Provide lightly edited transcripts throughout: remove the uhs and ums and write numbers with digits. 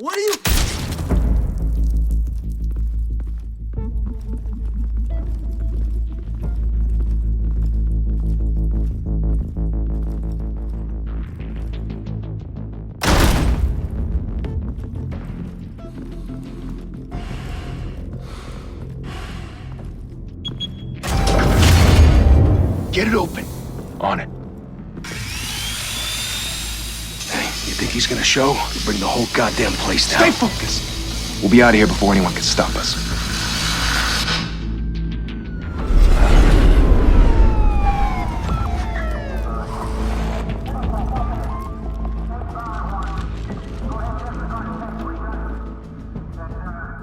What are you... Get it open. On it. Hey, you think he's gonna show? We'll bring the whole goddamn place down. Stay focused! We'll be out of here before anyone can stop us.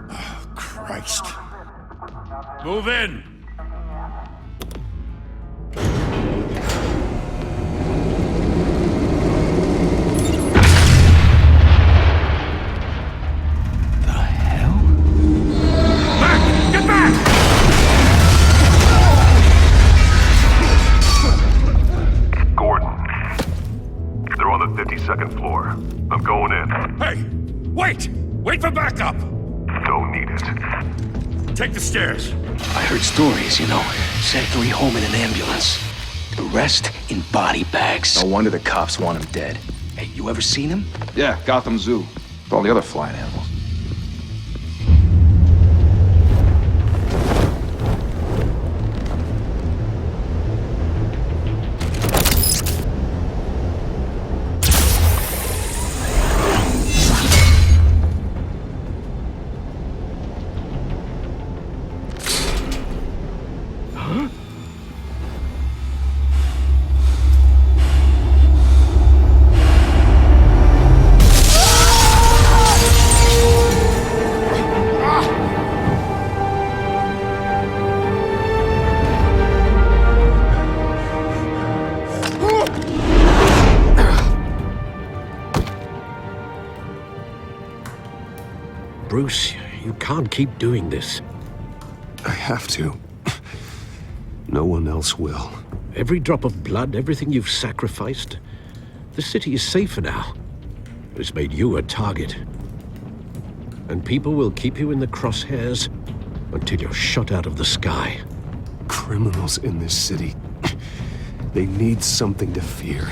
Oh, Christ. Move in! Second floor. I'm going in. Hey! Wait! Wait for backup! Don't need it. Take the stairs. I heard stories, you know. Sent 3 home in an ambulance. The rest in body bags. No wonder the cops want him dead. Hey, you ever seen him? Yeah, Gotham Zoo. With all the other flying animals. Bruce, you can't keep doing this. I have to. No one else will. Every drop of blood, everything you've sacrificed. The city is safer now. It's made you a target. And people will keep you in the crosshairs until you're shot out of the sky. Criminals in this city. They need something to fear.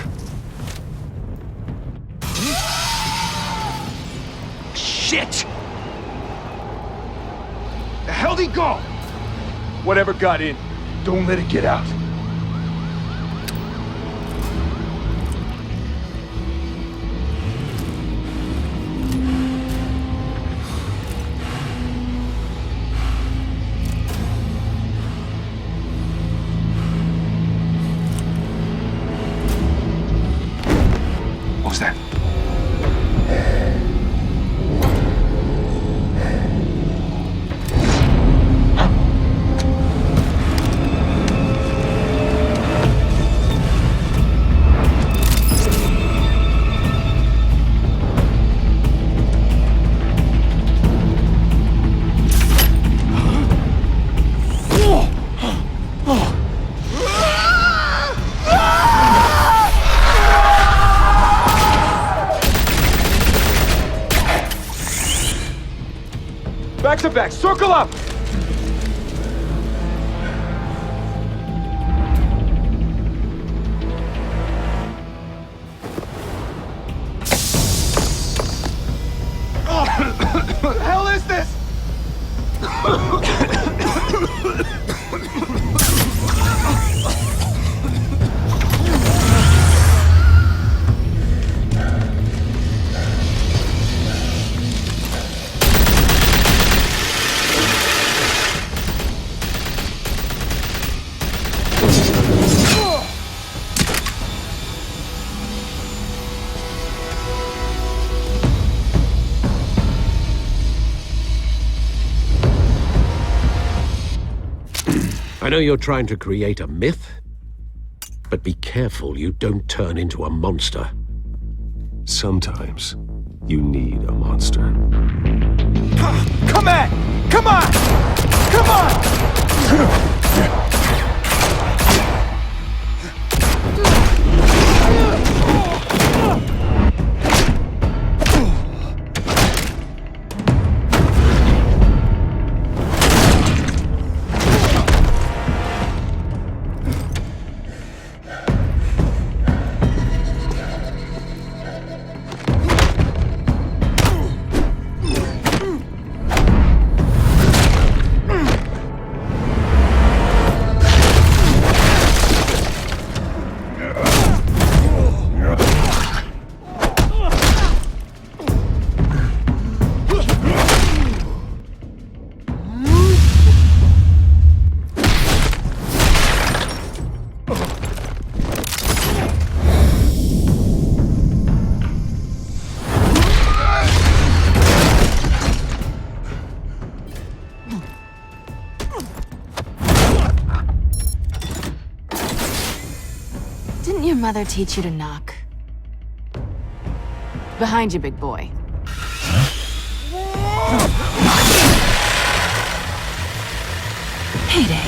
Shit! The hell'd he go? Whatever got in, don't let it get out. What was that? Back to back, circle up! What the hell is this? I know you're trying to create a myth, but be careful you don't turn into a monster. Sometimes you need a monster. Come on! Come on! Come on! mother teach you to knock? Behind you, big boy. Heyday.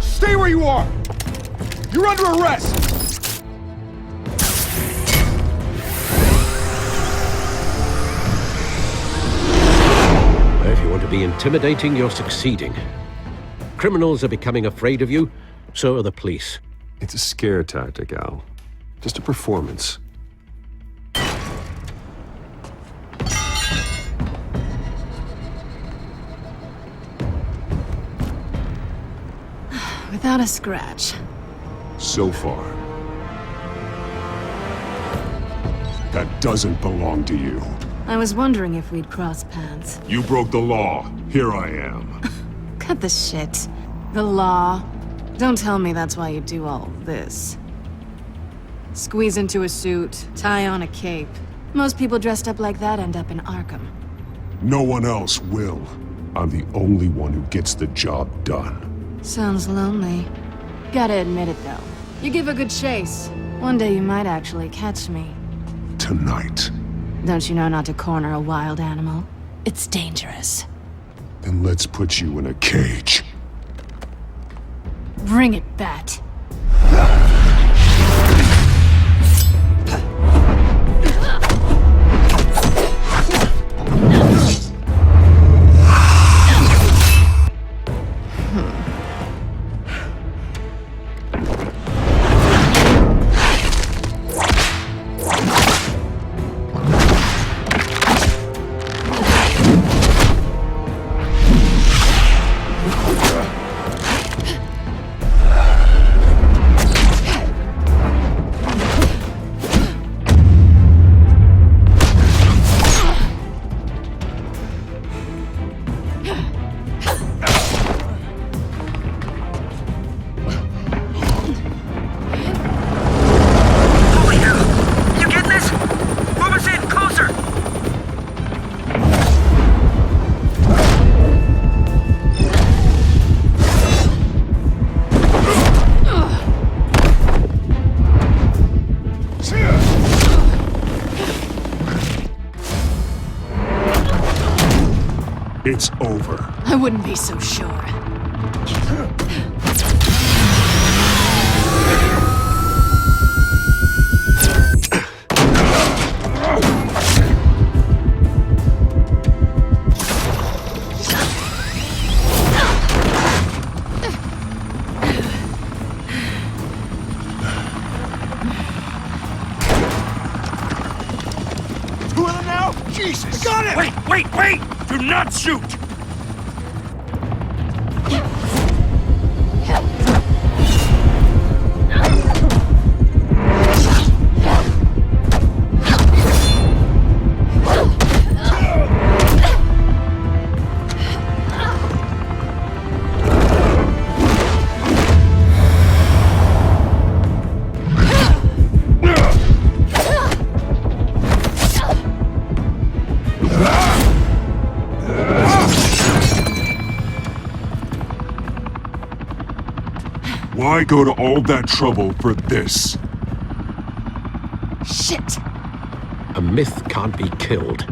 Stay where you are! You're under arrest! If you want to be intimidating, you're succeeding. Criminals are becoming afraid of you, so are the police. It's a scare tactic, Al. Just a performance. Without a scratch. So far. That doesn't belong to you. I was wondering if we'd cross paths. You broke the law. Here I am. Cut the shit. The law. Don't tell me that's why you do all this. Squeeze into a suit, tie on a cape. Most people dressed up like that end up in Arkham. No one else will. I'm the only one who gets the job done. Sounds lonely. Gotta admit it, though. You give a good chase. One day you might actually catch me. Tonight. Don't you know not to corner a wild animal? It's dangerous. Then let's put you in a cage. Bring it, Bat. It's over. I wouldn't be so sure. Two of them now? Jesus! Got it! Wait, wait, wait! Do not shoot! Why go to all that trouble for this? Shit! A myth can't be killed.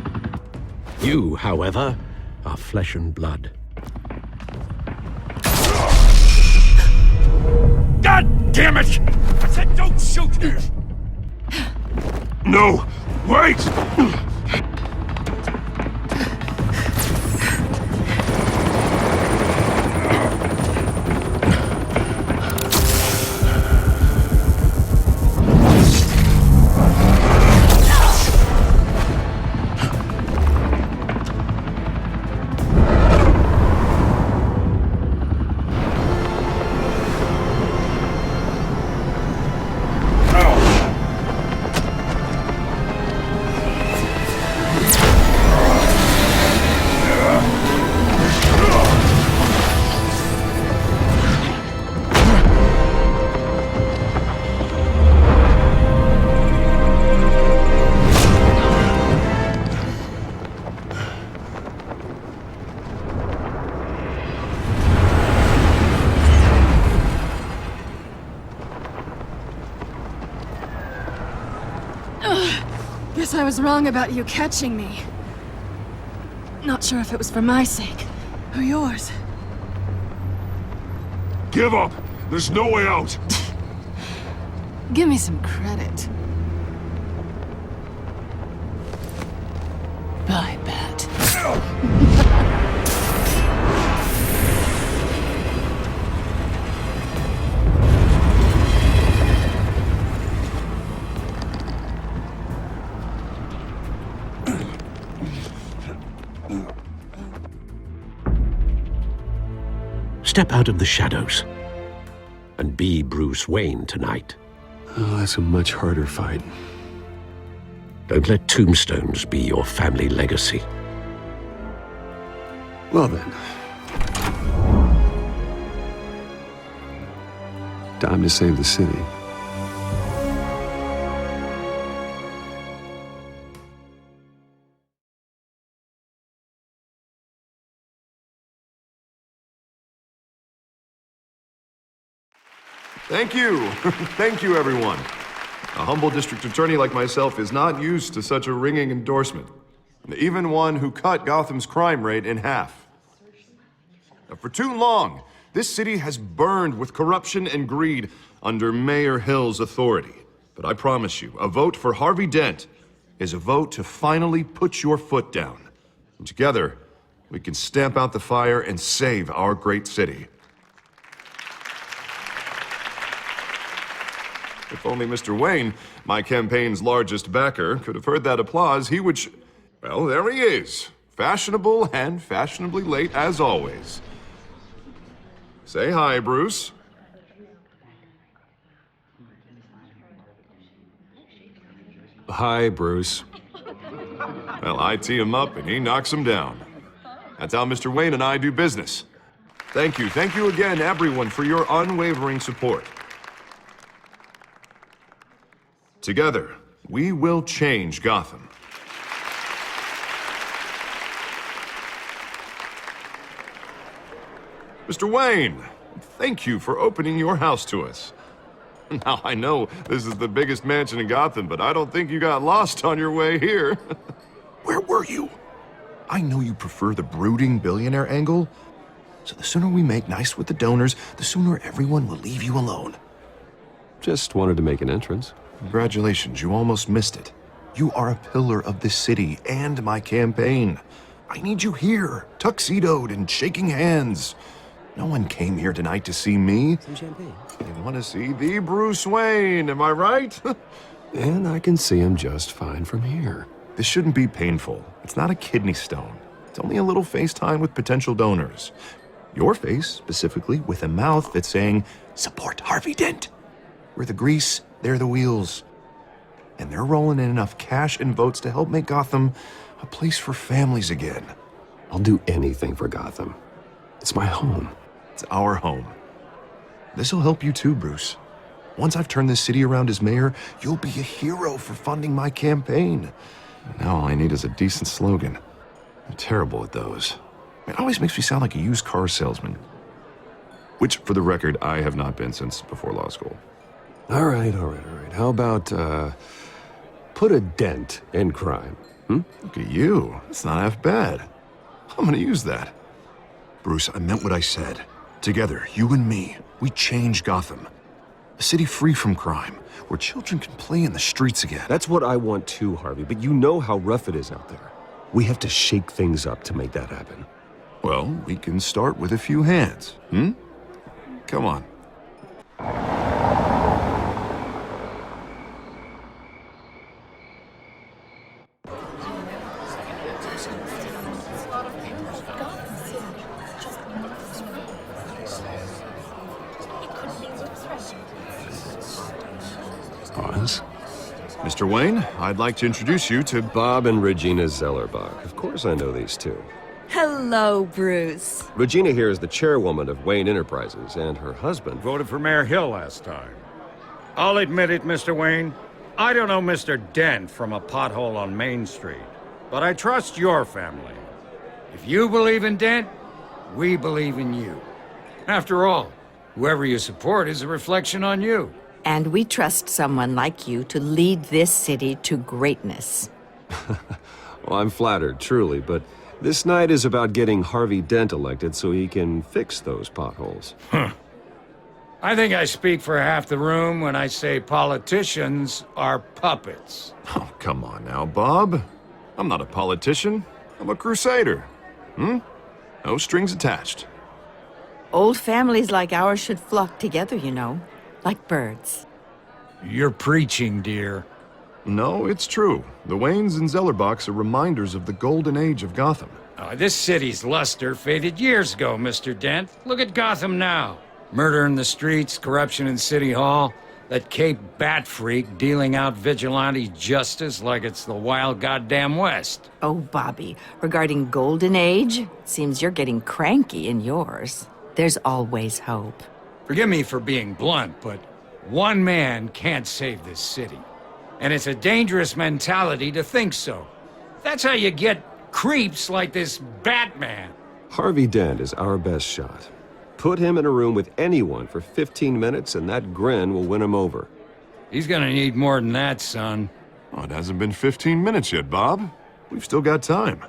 You, however, are flesh and blood. God damn it! I said don't shoot! No! Wait! Guess I was wrong about you catching me. Not sure if it was for my sake, or yours. Give up! There's no way out! Give me some credit. Bye, Bat. Step out of the shadows and be Bruce Wayne tonight. Oh, that's a much harder fight. Don't let tombstones be your family legacy. Well then. Time to save the city. Thank you. Thank you, everyone. A humble district attorney like myself is not used to such a ringing endorsement. Even one who cut Gotham's crime rate in half. For too long, this city has burned with corruption and greed under Mayor Hill's authority. But I promise you, a vote for Harvey Dent is a vote to finally put your foot down. And together, we can stamp out the fire and save our great city. If only Mr. Wayne, my campaign's largest backer, could have heard that applause, he would well, there he is. Fashionable and fashionably late as always. Say hi, Bruce. Hi, Bruce. Well, I tee him up and he knocks him down. That's how Mr. Wayne and I do business. Thank you again, everyone, for your unwavering support. Together, we will change Gotham. Mr. Wayne, thank you for opening your house to us. Now, I know this is the biggest mansion in Gotham, but I don't think you got lost on your way here. Where were you? I know you prefer the brooding billionaire angle, so the sooner we make nice with the donors, the sooner everyone will leave you alone. Just wanted to make an entrance. Congratulations, you almost missed it. You are a pillar of this city and my campaign. I need you here, tuxedoed and shaking hands. No one came here tonight to see me. Some champagne. They want to see the Bruce Wayne, am I right? And I can see him just fine from here. This shouldn't be painful. It's not a kidney stone. It's only a little FaceTime with potential donors. Your face, specifically, with a mouth that's saying, support Harvey Dent. We're the grease, they're the wheels. And they're rolling in enough cash and votes to help make Gotham a place for families again. I'll do anything for Gotham. It's my home. It's our home. This'll help you too, Bruce. Once I've turned this city around as mayor, you'll be a hero for funding my campaign. Now all I need is a decent slogan. I'm terrible at those. It always makes me sound like a used car salesman. Which, for the record, I have not been since before law school. All right. How about, put a dent in crime, Look at you. That's not half bad. I'm gonna use that. Bruce, I meant what I said. Together, you and me, we change Gotham. A city free from crime, where children can play in the streets again. That's what I want too, Harvey, but you know how rough it is out there. We have to shake things up to make that happen. Well, we can start with a few hands, Come on. Pause. Mr. Wayne, I'd like to introduce you to Bob and Regina Zellerbach. Of course I know these two. Hello, Bruce. Regina here is the chairwoman of Wayne Enterprises, and her husband... Voted for Mayor Hill last time. I'll admit it, Mr. Wayne. I don't know Mr. Dent from a pothole on Main Street, but I trust your family. If you believe in Dent, we believe in you. After all, whoever you support is a reflection on you. And we trust someone like you to lead this city to greatness. Well, I'm flattered, truly, but this night is about getting Harvey Dent elected so he can fix those potholes. I think I speak for half the room when I say politicians are puppets. Oh, come on now, Bob. I'm not a politician. I'm a crusader. No strings attached. Old families like ours should flock together, you know, like birds. You're preaching, dear. No, it's true. The Waynes and Zellerbachs are reminders of the golden age of Gotham. This city's luster faded years ago, Mr. Dent. Look at Gotham now. Murder in the streets, corruption in City Hall, that Cape Bat freak dealing out vigilante justice like it's the wild goddamn West. Oh, Bobby, regarding Golden Age, seems you're getting cranky in yours. There's always hope. Forgive me for being blunt, but one man can't save this city. And it's a dangerous mentality to think so. That's how you get creeps like this Batman. Harvey Dent is our best shot. Put him in a room with anyone for 15 minutes and that grin will win him over. He's gonna need more than that, son. Oh, it hasn't been 15 minutes yet, Bob. We've still got time.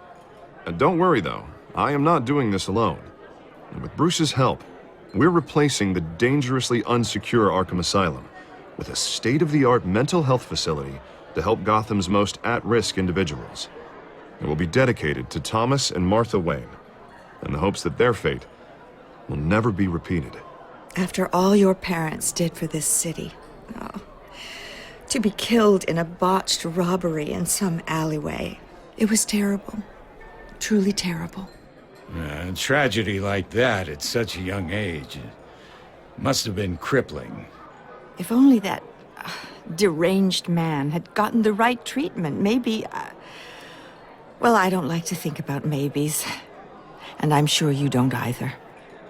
And don't worry, though. I am not doing this alone. And with Bruce's help, we're replacing the dangerously unsecure Arkham Asylum with a state-of-the-art mental health facility to help Gotham's most at-risk individuals. It will be dedicated to Thomas and Martha Wayne, in the hopes that their fate will never be repeated. After all your parents did for this city, to be killed in a botched robbery in some alleyway, it was terrible. Truly terrible. A tragedy like that at such a young age must have been crippling. If only that deranged man had gotten the right treatment, maybe... well, I don't like to think about maybes. And I'm sure you don't either.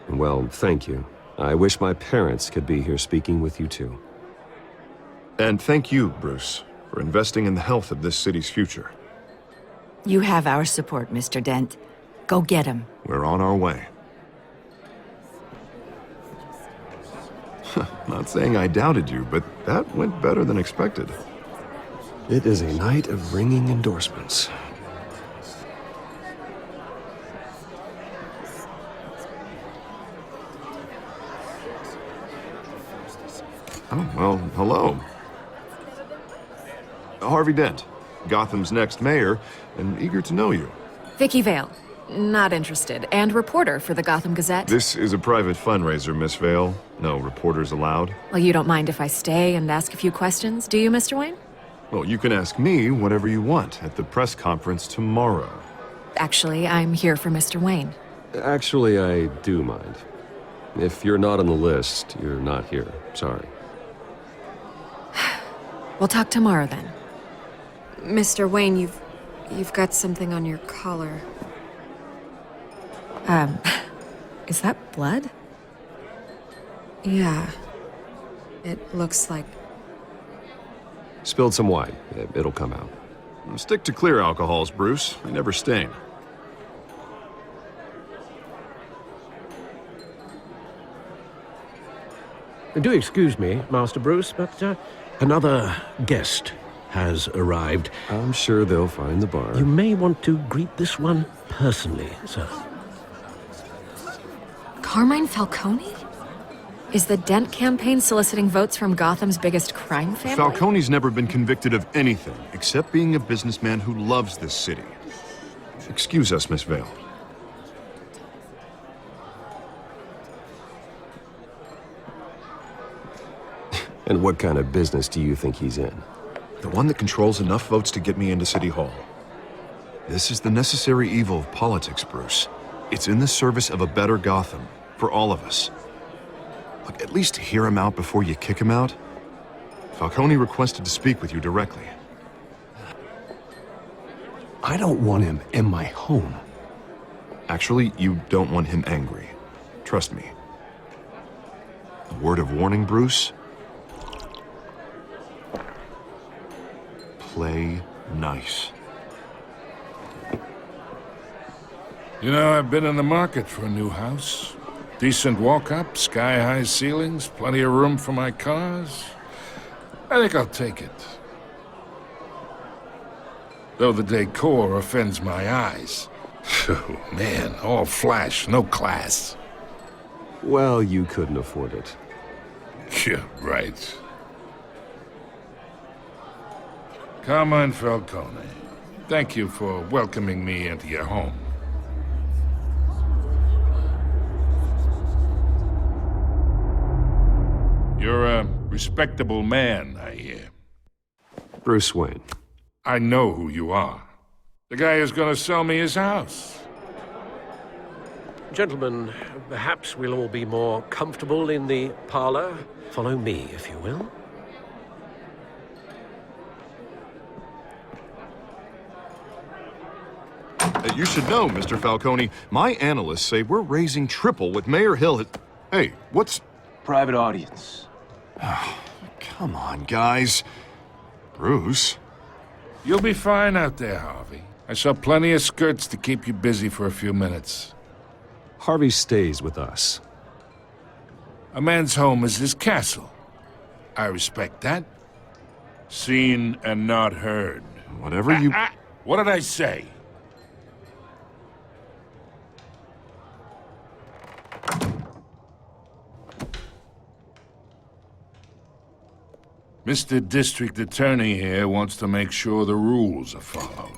Well, thank you. I wish my parents could be here speaking with you too. And thank you, Bruce, for investing in the health of this city's future. You have our support, Mr. Dent. Go get him. We're on our way. Not saying I doubted you, but that went better than expected. It is a night of ringing endorsements. Oh, well, hello. Harvey Dent, Gotham's next mayor, and eager to know you. Vicky Vale. Not interested. And reporter for the Gotham Gazette. This is a private fundraiser, Miss Vale. No reporters allowed. Well, you don't mind if I stay and ask a few questions, do you, Mr. Wayne? Well, you can ask me whatever you want at the press conference tomorrow. Actually, I'm here for Mr. Wayne. Actually, I do mind. If you're not on the list, you're not here. Sorry. We'll talk tomorrow then. Mr. Wayne, you've got something on your collar. Is that blood? Yeah. It looks like... Spilled some wine. It'll come out. Stick to clear alcohols, Bruce. They never stain. Do excuse me, Master Bruce, but another guest has arrived. I'm sure they'll find the bar. You may want to greet this one personally, sir. Carmine Falcone? Is the Dent campaign soliciting votes from Gotham's biggest crime family? Falcone's never been convicted of anything except being a businessman who loves this city. Excuse us, Miss Vale. And what kind of business do you think he's in? The one that controls enough votes to get me into City Hall. This is the necessary evil of politics, Bruce. It's in the service of a better Gotham, for all of us. Look, at least hear him out before you kick him out. Falcone requested to speak with you directly. I don't want him in my home. Actually, you don't want him angry. Trust me. A word of warning, Bruce? Play nice. You know, I've been in the market for a new house. Decent walk-up, sky-high ceilings, plenty of room for my cars. I think I'll take it. though the decor offends my eyes. Oh, man, all flash, no class. Well, you couldn't afford it. Yeah, right. Carmine Falcone, thank you for welcoming me into your home. You're a respectable man, I hear. Bruce Wayne. I know who you are. The guy who's gonna sell me his house. Gentlemen, perhaps we'll all be more comfortable in the parlor. Follow me, if you will. You should know, Mr. Falcone, my analysts say we're raising triple what Mayor Hill had... Hey, what's... Private audience. Come on, guys. Bruce? You'll be fine out there, Harvey. I saw plenty of skirts to keep you busy for a few minutes. Harvey stays with us. A man's home is his castle. I respect that. Seen and not heard. Whatever you... What did I say? Mr. District Attorney here wants to make sure the rules are followed.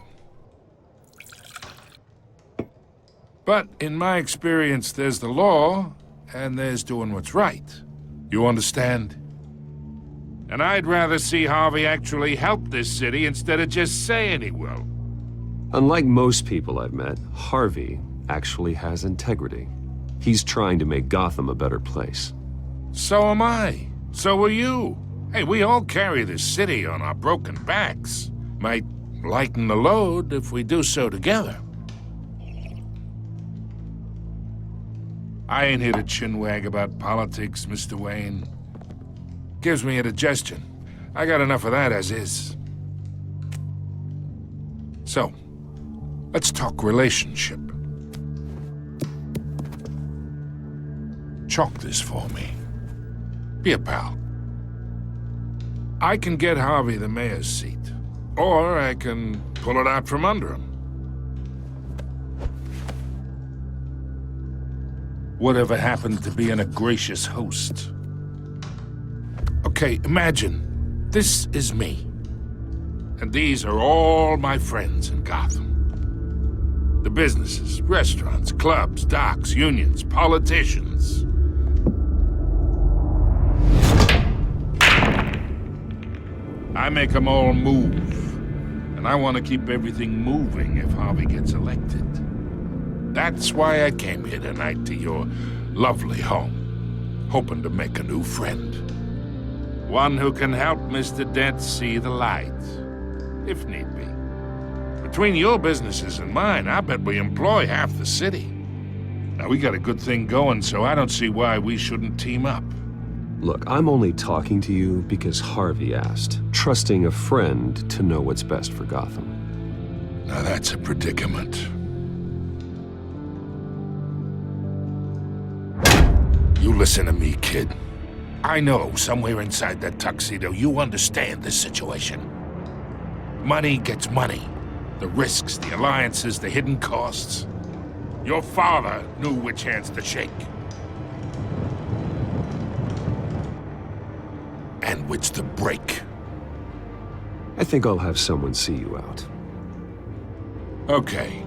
But in my experience, there's the law, and there's doing what's right. You understand? And I'd rather see Harvey actually help this city instead of just saying he will. Unlike most people I've met, Harvey actually has integrity. He's trying to make Gotham a better place. So am I. So are you. Hey, we all carry this city on our broken backs. Might lighten the load if we do so together. I ain't here to chinwag about politics, Mr. Wayne. Gives me indigestion. I got enough of that as is. So, let's talk relationship. Chalk this for me. Be a pal. I can get Harvey the mayor's seat, or I can pull it out from under him. Whatever happened to being a gracious host? Okay, imagine, this is me. And these are all my friends in Gotham. The businesses, restaurants, clubs, docks, unions, politicians. I make them all move. And I want to keep everything moving if Harvey gets elected. That's why I came here tonight to your lovely home, hoping to make a new friend. One who can help Mr. Dent see the light, if need be. Between your businesses and mine, I bet we employ half the city. Now, we got a good thing going, so I don't see why we shouldn't team up. Look, I'm only talking to you because Harvey asked, trusting a friend to know what's best for Gotham. Now that's a predicament. You listen to me, kid. I know somewhere inside that tuxedo you understand this situation. Money gets money. The risks, the alliances, the hidden costs. Your father knew which hands to shake. And which to break. I think I'll have someone see you out. Okay.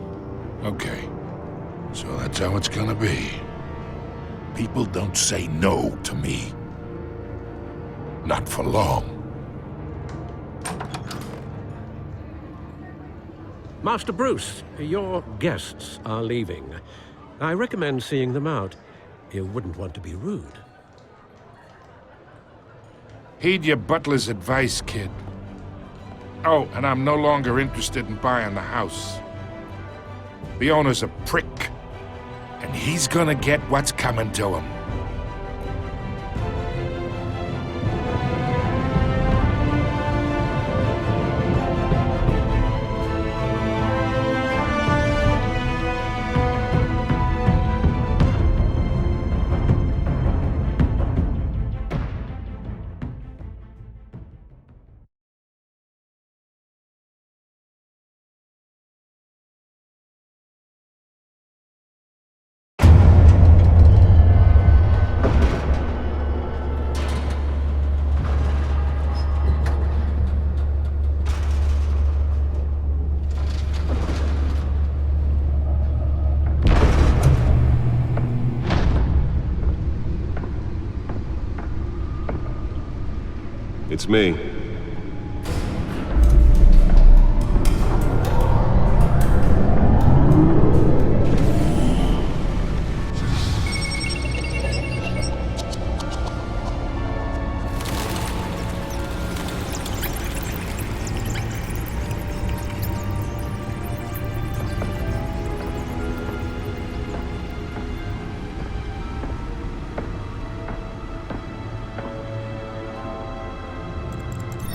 So that's how it's gonna be. People don't say no to me. Not for long. Master Bruce, your guests are leaving. I recommend seeing them out. You wouldn't want to be rude. Heed your butler's advice, kid. Oh, and I'm no longer interested in buying the house. The owner's a prick, and he's gonna get what's coming to him. It's me.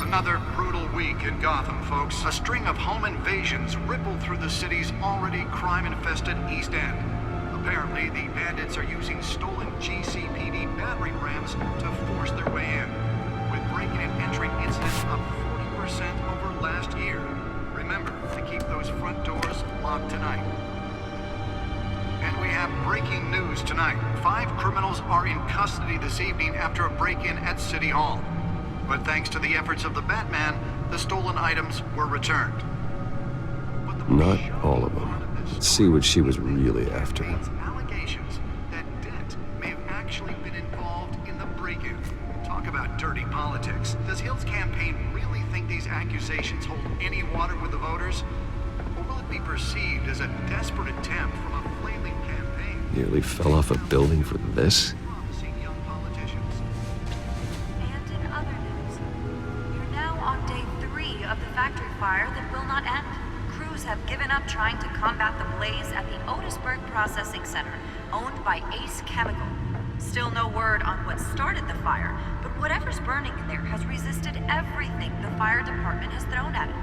Another brutal week in Gotham, folks. A string of home invasions rippled through the city's already crime-infested East End. Apparently, the bandits are using stolen GCPD battering rams to force their way in, with break-in and entry incidents up 40% over last year. Remember to keep those front doors locked tonight. And we have breaking news tonight. 5 criminals are in custody this evening after a break-in at City Hall. But thanks to the efforts of the Batman, the stolen items were returned. Not all of them. Let's see what she was really after. Allegations that Dent may have actually been involved in the break-in. Talk about dirty politics. Does Hill's campaign really think these accusations hold any water with the voters? Or will it be perceived as a desperate attempt from a flailing campaign? Nearly fell off a building for this? Fire that will not end. Crews have given up trying to combat the blaze at the Otisburg Processing Center, owned by Ace Chemical. Still no word on what started the fire, but whatever's burning in there has resisted everything the fire department has thrown at it.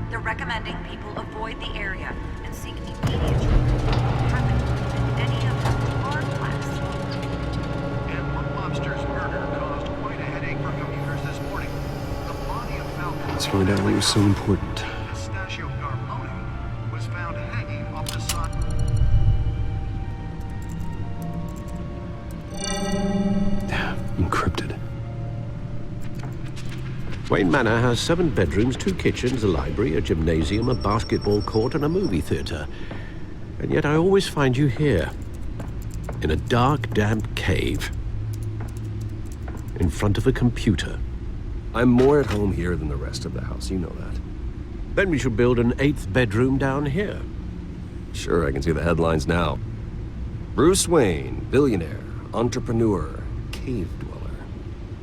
They're recommending people avoid the area and seek immediate treatment. Any of them are last. And one lobster's murder caused quite a headache for commuters this morning. The body of Falcon. Let's find out what was so important. Pistachio Carbone was found hanging off the side. Encrypted. Wayne Manor has 7 bedrooms, 2 kitchens, a library, a gymnasium, a basketball court, and a movie theater. And yet I always find you here, in a dark, damp cave, in front of a computer. I'm more at home here than the rest of the house, you know that. Then we should build an 8th bedroom down here. Sure, I can see the headlines now. Bruce Wayne, billionaire, entrepreneur, cave dweller.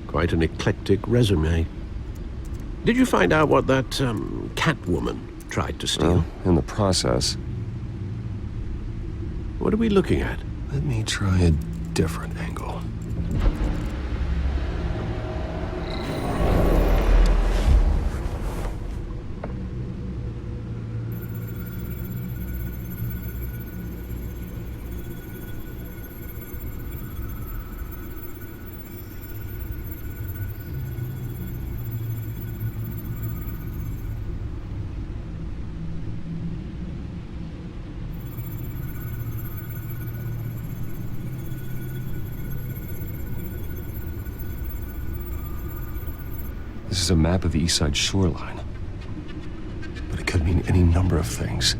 Quite an eclectic resume. Did you find out what that, Catwoman tried to steal? Well, in the process. What are we looking at? Let me try a different angle. This is a map of the East Side shoreline. But it could mean any number of things.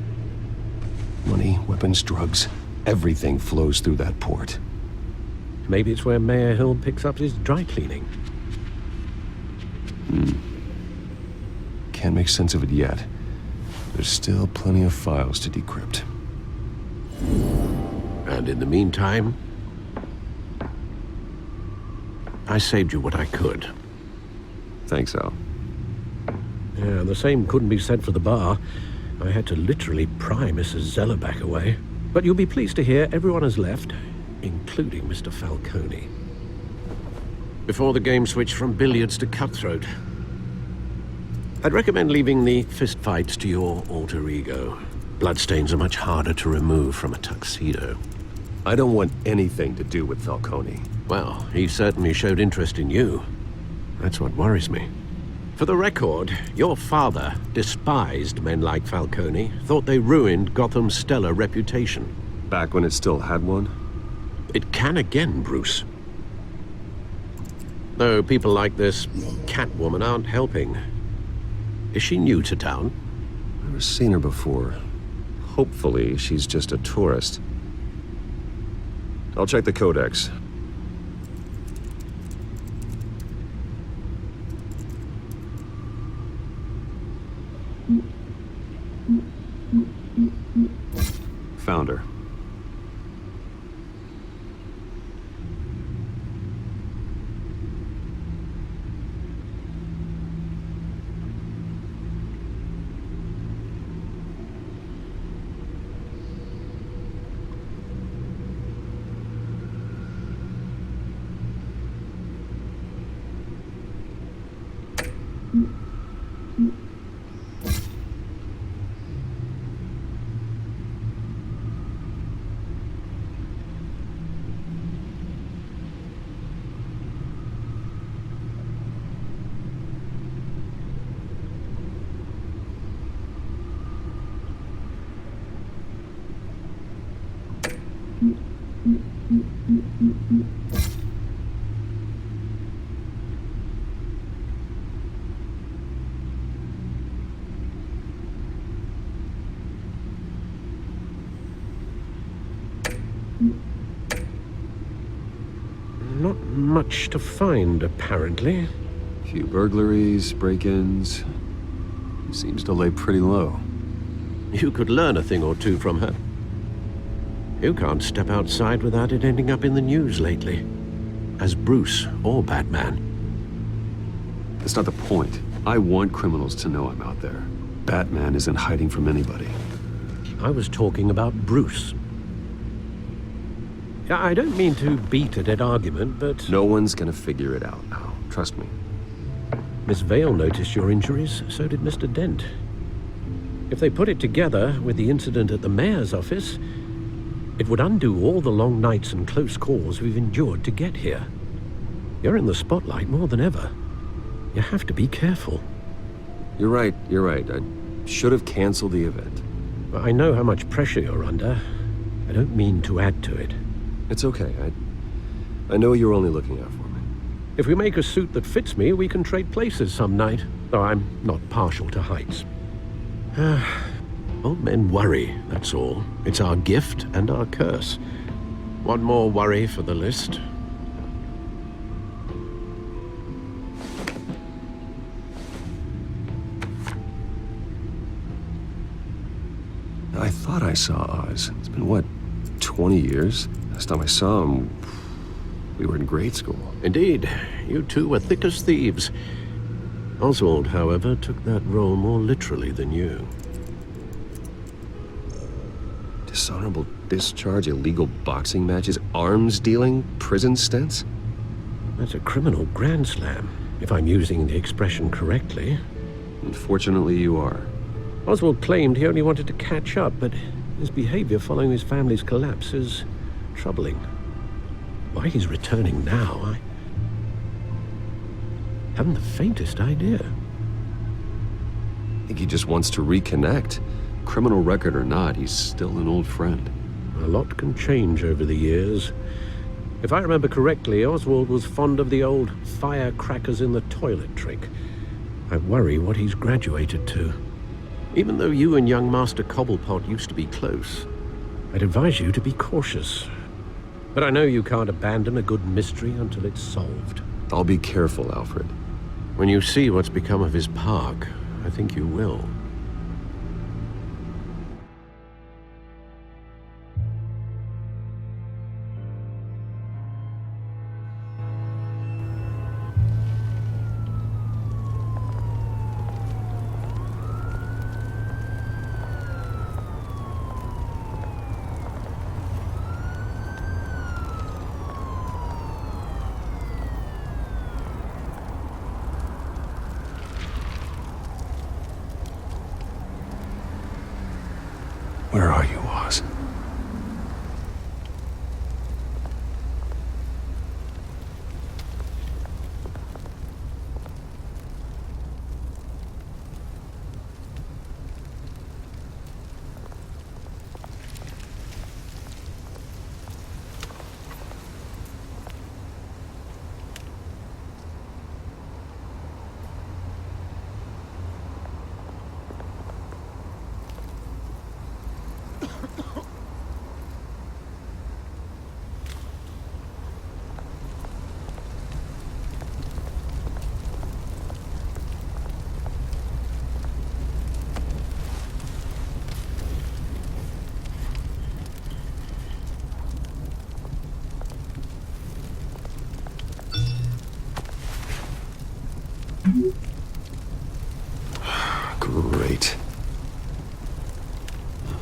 Money, weapons, drugs, everything flows through that port. Maybe it's where Mayor Hill picks up his dry cleaning. Can't make sense of it yet. There's still plenty of files to decrypt. And in the meantime, I saved you what I could. Thanks, Al. Yeah, the same couldn't be said for the bar. I had to literally pry Mrs. Zeller back away. But you'll be pleased to hear everyone has left, including Mr. Falcone. Before the game switched from billiards to cutthroat. I'd recommend leaving the fistfights to your alter ego. Bloodstains are much harder to remove from a tuxedo. I don't want anything to do with Falcone. Well, he certainly showed interest in you. That's what worries me. For the record, your father despised men like Falcone, thought they ruined Gotham's stellar reputation. Back when it still had one? It can again, Bruce. Though people like this Catwoman aren't helping. Is she new to town? Never seen her before. Hopefully, she's just a tourist. I'll check the codex. Found her. Not much to find, apparently. Few burglaries, break-ins. Seems to lay pretty low. You could learn a thing or two from her. You can't step outside without it ending up in the news lately. As Bruce or Batman. That's not the point. I want criminals to know I'm out there. Batman isn't hiding from anybody. I was talking about Bruce. I don't mean to beat a dead argument, but... No one's gonna figure it out now. Trust me. Miss Vale noticed your injuries, so did Mr. Dent. If they put it together with the incident at the mayor's office, it would undo all the long nights and close calls we've endured to get here. You're in the spotlight more than ever. You have to be careful. You're right. I should have canceled the event. I know how much pressure you're under. I don't mean to add to it. It's okay. I know you're only looking out for me. If we make a suit that fits me, we can trade places some night. Though I'm not partial to heights. Old men worry, that's all. It's our gift and our curse. One more worry for the list. I thought I saw Oz. It's been, what, 20 years? Last time I saw him, we were in grade school. Indeed. You two were thick as thieves. Oswald, however, took that role more literally than you. Dishonorable discharge, illegal boxing matches, arms dealing, prison stints? That's a criminal grand slam, if I'm using the expression correctly. Unfortunately, you are. Oswald claimed he only wanted to catch up, but his behavior following his family's collapse is troubling. Why he's returning now, I haven't the faintest idea. I think he just wants to reconnect. Criminal record or not, he's still an old friend. A lot can change over the years. If I remember correctly, Oswald was fond of the old firecrackers in the toilet trick. I worry what he's graduated to. Even though you and young Master Cobblepot used to be close, I'd advise you to be cautious. But I know you can't abandon a good mystery until it's solved. I'll be careful, Alfred. When you see what's become of his park, I think you will. Great.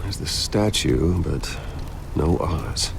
There's the statue, but no Oz.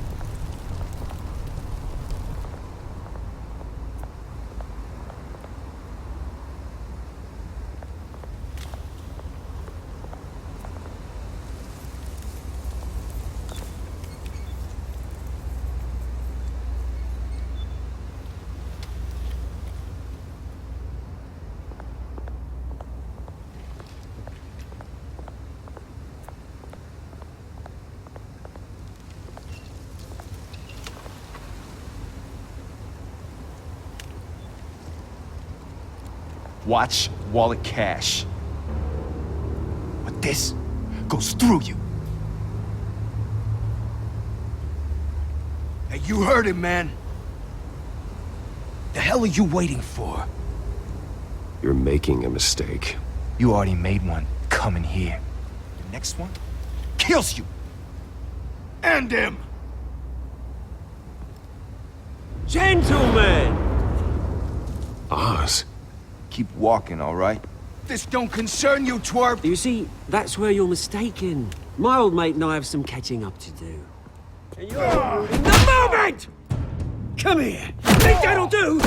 Watch wallet cash. But this goes through you. Hey, you heard him, man. The hell are you waiting for? You're making a mistake. You already made one coming here. The next one kills you. And him. Gentlemen! Oz? Keep walking, all right? This don't concern you, twerp! You see, that's where you're mistaken. My old mate and I have some catching up to do. And you're in the moment! Come here! Think that'll do?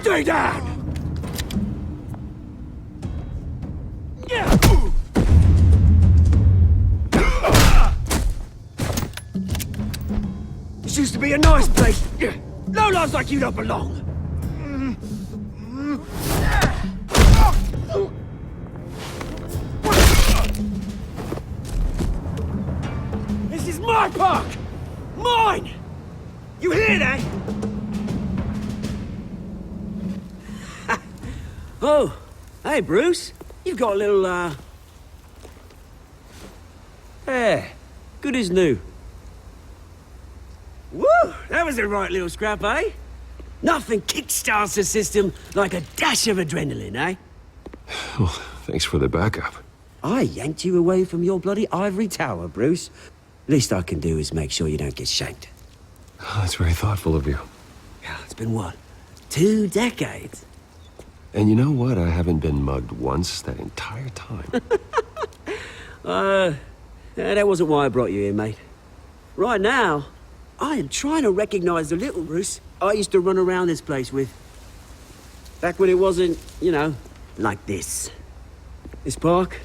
Stay down! This used to be a nice place. Lowlifes like you don't belong. This is my park! Mine! You hear that? Oh, hey, Bruce. You've got a little, Yeah, good as new. Woo! That was a right little scrap, eh? Nothing kickstarts the system like a dash of adrenaline, eh? Well, thanks for the backup. I yanked you away from your bloody ivory tower, Bruce. Least I can do is make sure you don't get shanked. Oh, that's very thoughtful of you. Yeah, it's been what? 2 decades? And you know what? I haven't been mugged once that entire time. That wasn't why I brought you here, mate. Right now, I am trying to recognize the little Bruce I used to run around this place with. Back when it wasn't, you know, like this. This park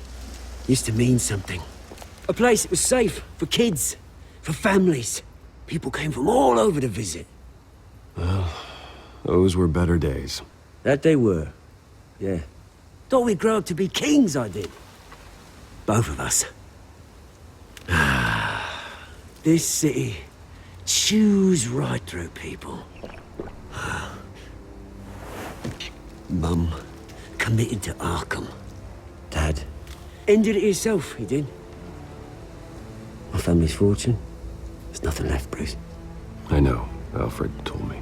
used to mean something. A place that was safe for kids, for families. People came from all over to visit. Well, those were better days. That they were, yeah. Thought we'd grow up to be kings, I did. Both of us. This city chews right through people. Mum committed to Arkham. Dad ended it himself, he did. My family's fortune, there's nothing left, Bruce. I know. Alfred told me.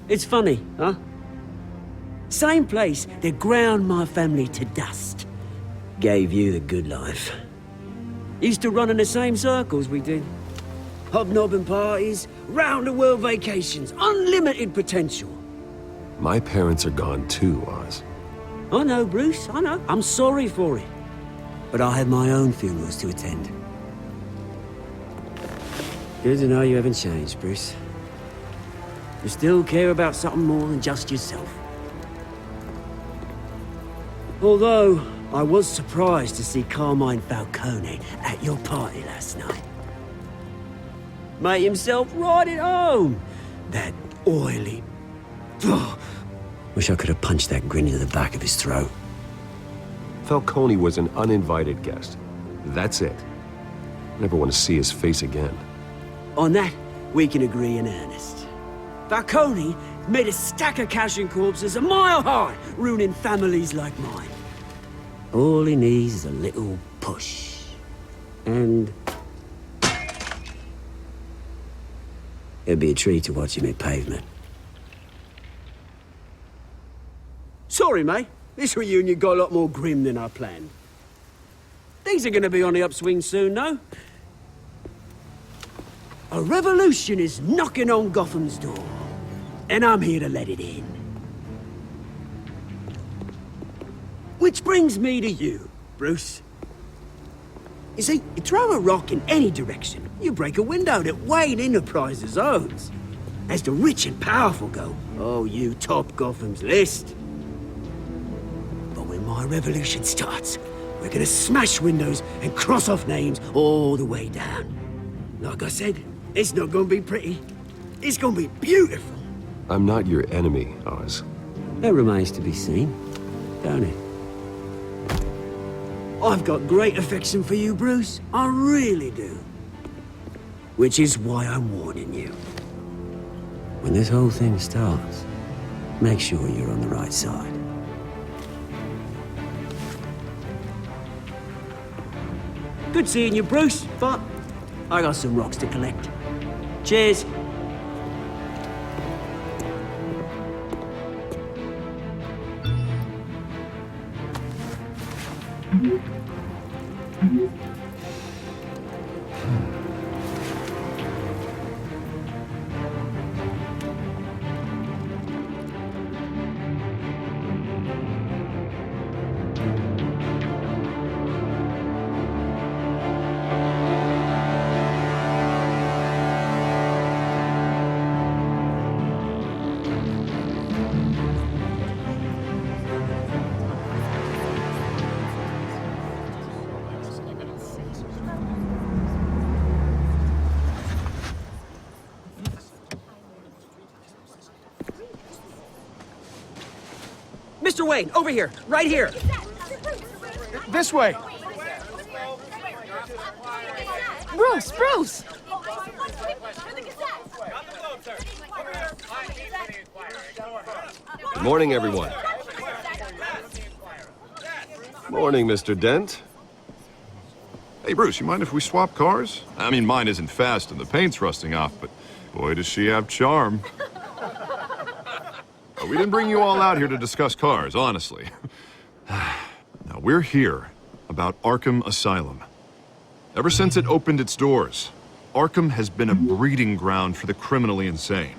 It's funny, huh? Same place that ground my family to dust. Gave you the good life. Used to run in the same circles we did. Hobnobbing parties, round-the-world vacations, unlimited potential. My parents are gone too, Oz. I know, Bruce, I know. I'm sorry for it. But I have my own funerals to attend. Good to know you haven't changed, Bruce. You still care about something more than just yourself. Although, I was surprised to see Carmine Falcone at your party last night. Made himself right at home. That oily... Ugh. Wish I could have punched that grin into the back of his throat. Falcone was an uninvited guest. That's it. Never want to see his face again. On that, we can agree in earnest. Falcone made a stack of cash and corpses a mile high, ruining families like mine. All he needs is a little push. And... it'd be a treat to watch him hit pavement. Sorry, mate. This reunion got a lot more grim than I planned. Things are gonna be on the upswing soon, no? A revolution is knocking on Gotham's door, and I'm here to let it in. Which brings me to you, Bruce. You see, you throw a rock in any direction, you break a window that Wayne Enterprises owns. As the rich and powerful go, oh, you top Gotham's list. But when my revolution starts, we're gonna smash windows and cross off names all the way down. Like I said, it's not gonna be pretty. It's gonna be beautiful. I'm not your enemy, Oz. That remains to be seen, don't it? I've got great affection for you, Bruce. I really do. Which is why I'm warning you. When this whole thing starts, make sure you're on the right side. Good seeing you, Bruce, but I got some rocks to collect. Cheers. Mr. Wayne, over here, right here. This way. Bruce, Bruce! Good morning, everyone. Morning, Mr. Dent. Hey, Bruce, you mind if we swap cars? I mean, mine isn't fast and the paint's rusting off, but boy, does she have charm. We didn't bring you all out here to discuss cars, honestly. Now, we're here about Arkham Asylum. Ever since it opened its doors, Arkham has been a breeding ground for the criminally insane.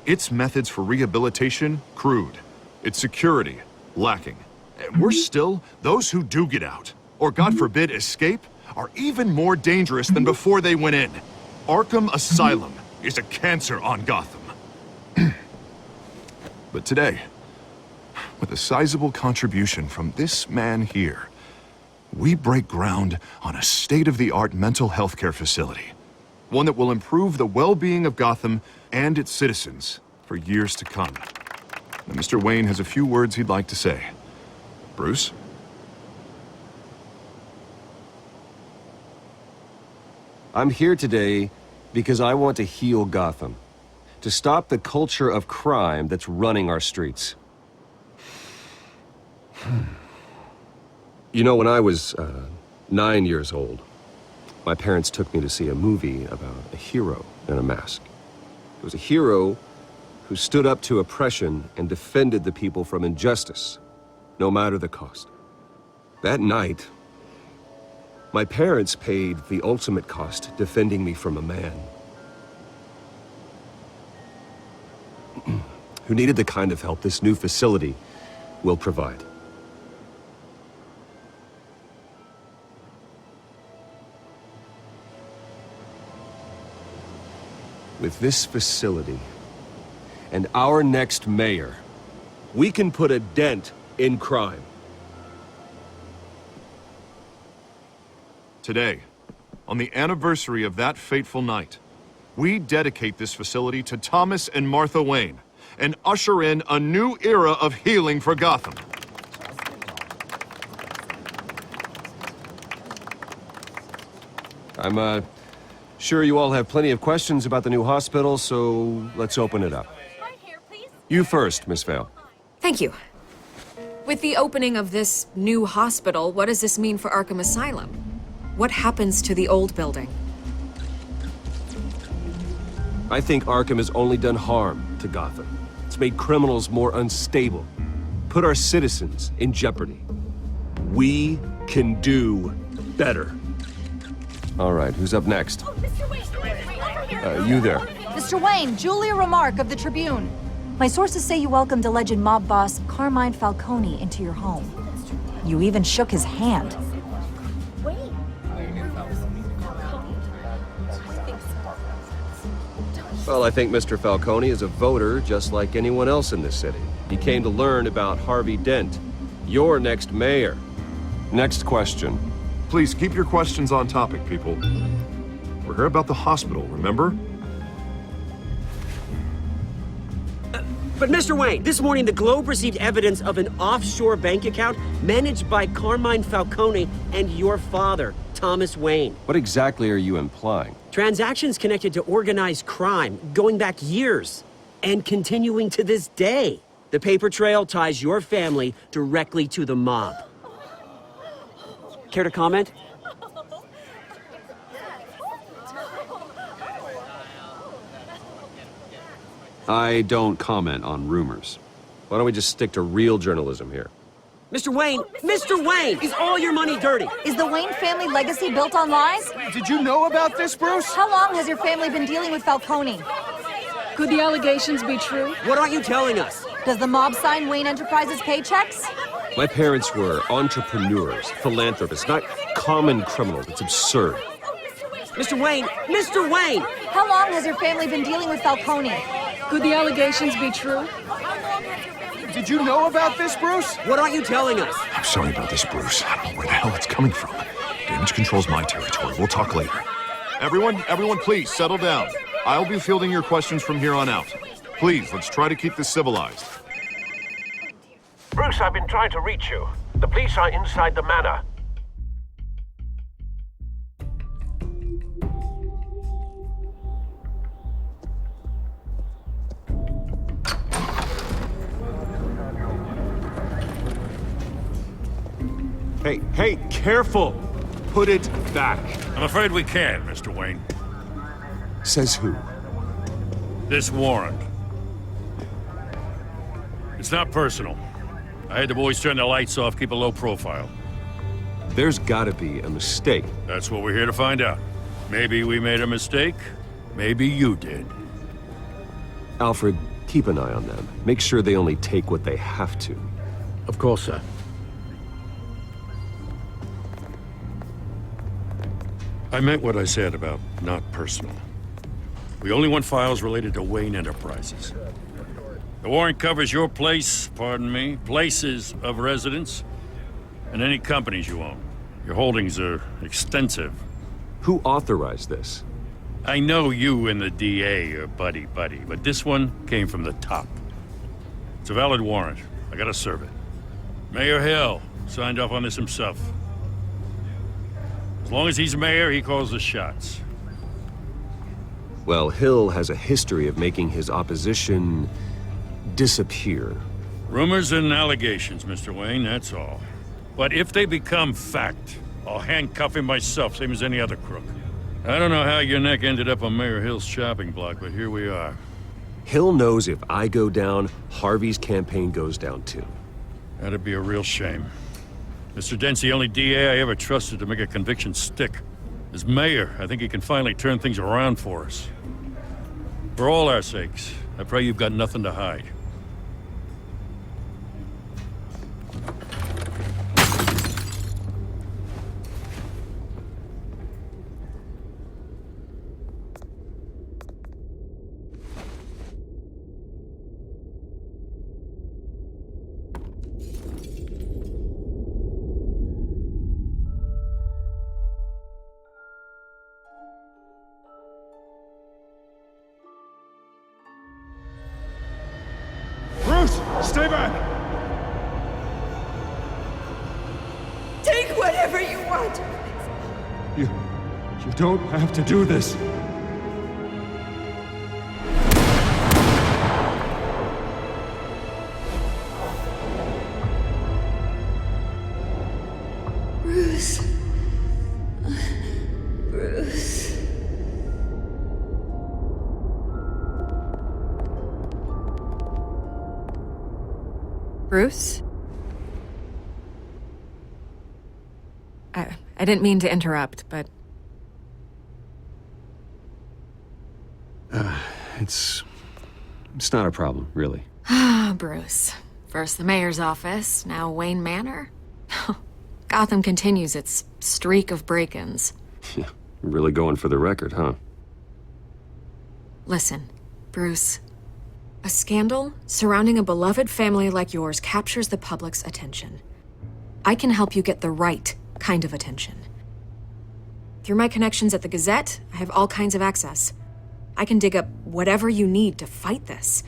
Its methods for rehabilitation, crude. Its security, lacking. And worse still, those who do get out, or God forbid, escape, are even more dangerous than before they went in. Arkham Asylum is a cancer on Gotham. But today, with a sizable contribution from this man here, we break ground on a state-of-the-art mental health care facility. One that will improve the well-being of Gotham and its citizens for years to come. Now, Mr. Wayne has a few words he'd like to say. Bruce? I'm here today because I want to heal Gotham. To stop the culture of crime that's running our streets. You know, when I was 9 years old, my parents took me to see a movie about a hero in a mask. It was a hero who stood up to oppression and defended the people from injustice, no matter the cost. That night, my parents paid the ultimate cost defending me from a man who needed the kind of help this new facility will provide. With this facility and our next mayor, we can put a dent in crime. Today, on the anniversary of that fateful night, we dedicate this facility to Thomas and Martha Wayne and usher in a new era of healing for Gotham. I'm sure you all have plenty of questions about the new hospital, so let's open it up. You first, Miss Vale. Thank you. With the opening of this new hospital, what does this mean for Arkham Asylum? What happens to the old building? I think Arkham has only done harm to Gotham. It's made criminals more unstable, put our citizens in jeopardy. We can do better. All right, who's up next? You there. Mr. Wayne, Julia Remark of the Tribune. My sources say you welcomed alleged mob boss Carmine Falcone into your home. You even shook his hand. Well, I think Mr. Falcone is a voter just like anyone else in this city. He came to learn about Harvey Dent, your next mayor. Next question. Please keep your questions on topic, people. We're here about the hospital, remember? But Mr. Wayne, this morning the Globe received evidence of an offshore bank account managed by Carmine Falcone and your father, Thomas Wayne. What exactly are you implying? Transactions connected to organized crime going back years and continuing to this day. The paper trail ties your family directly to the mob. Care to comment? I don't comment on rumors. Why don't we just stick to real journalism here? Mr. Wayne, is all your money dirty? Is the Wayne family legacy built on lies? Did you know about this, Bruce? How long has your family been dealing with Falcone? Could the allegations be true? What aren't you telling us? Does the mob sign Wayne Enterprises paychecks? My parents were entrepreneurs, philanthropists, not common criminals. It's absurd. Mr. Wayne! How long has your family been dealing with Falcone? Could the allegations be true? Did you know about this, Bruce? What aren't you telling us? I'm sorry about this, Bruce. I don't know where the hell it's coming from. Damage control's my territory. We'll talk later. Everyone, please, settle down. I'll be fielding your questions from here on out. Please, let's try to keep this civilized. Bruce, I've been trying to reach you. The police are inside the manor. Hey, careful! Put it back. I'm afraid we can't, Mr. Wayne. Says who? This warrant. It's not personal. I had the boys turn the lights off, keep a low profile. There's gotta be a mistake. That's what we're here to find out. Maybe we made a mistake. Maybe you did. Alfred, keep an eye on them. Make sure they only take what they have to. Of course, sir. I meant what I said about not personal. We only want files related to Wayne Enterprises. The warrant covers your place, pardon me, places of residence, and any companies you own. Your holdings are extensive. Who authorized this? I know you and the DA are buddy-buddy, but this one came from the top. It's a valid warrant. I gotta serve it. Mayor Hill signed off on this himself. As long as he's mayor, he calls the shots. Well, Hill has a history of making his opposition disappear. Rumors and allegations, Mr. Wayne, that's all. But if they become fact, I'll handcuff him myself, same as any other crook. I don't know how your neck ended up on Mayor Hill's shopping block, but here we are. Hill knows if I go down, Harvey's campaign goes down too. That'd be a real shame. Mr. Dent's the only DA I ever trusted to make a conviction stick. As mayor, I think he can finally turn things around for us. For all our sakes, I pray you've got nothing to hide. Stay back! Take whatever you want. You don't have to do this. Bruce. Bruce. Bruce? I didn't mean to interrupt, but... It's not a problem, really. Ah, Bruce. First the mayor's office, now Wayne Manor. Gotham continues its streak of break-ins. Yeah, really going for the record, huh? Listen, Bruce. A scandal surrounding a beloved family like yours captures the public's attention. I can help you get the right kind of attention. Through my connections at the Gazette, I have all kinds of access. I can dig up whatever you need to fight this.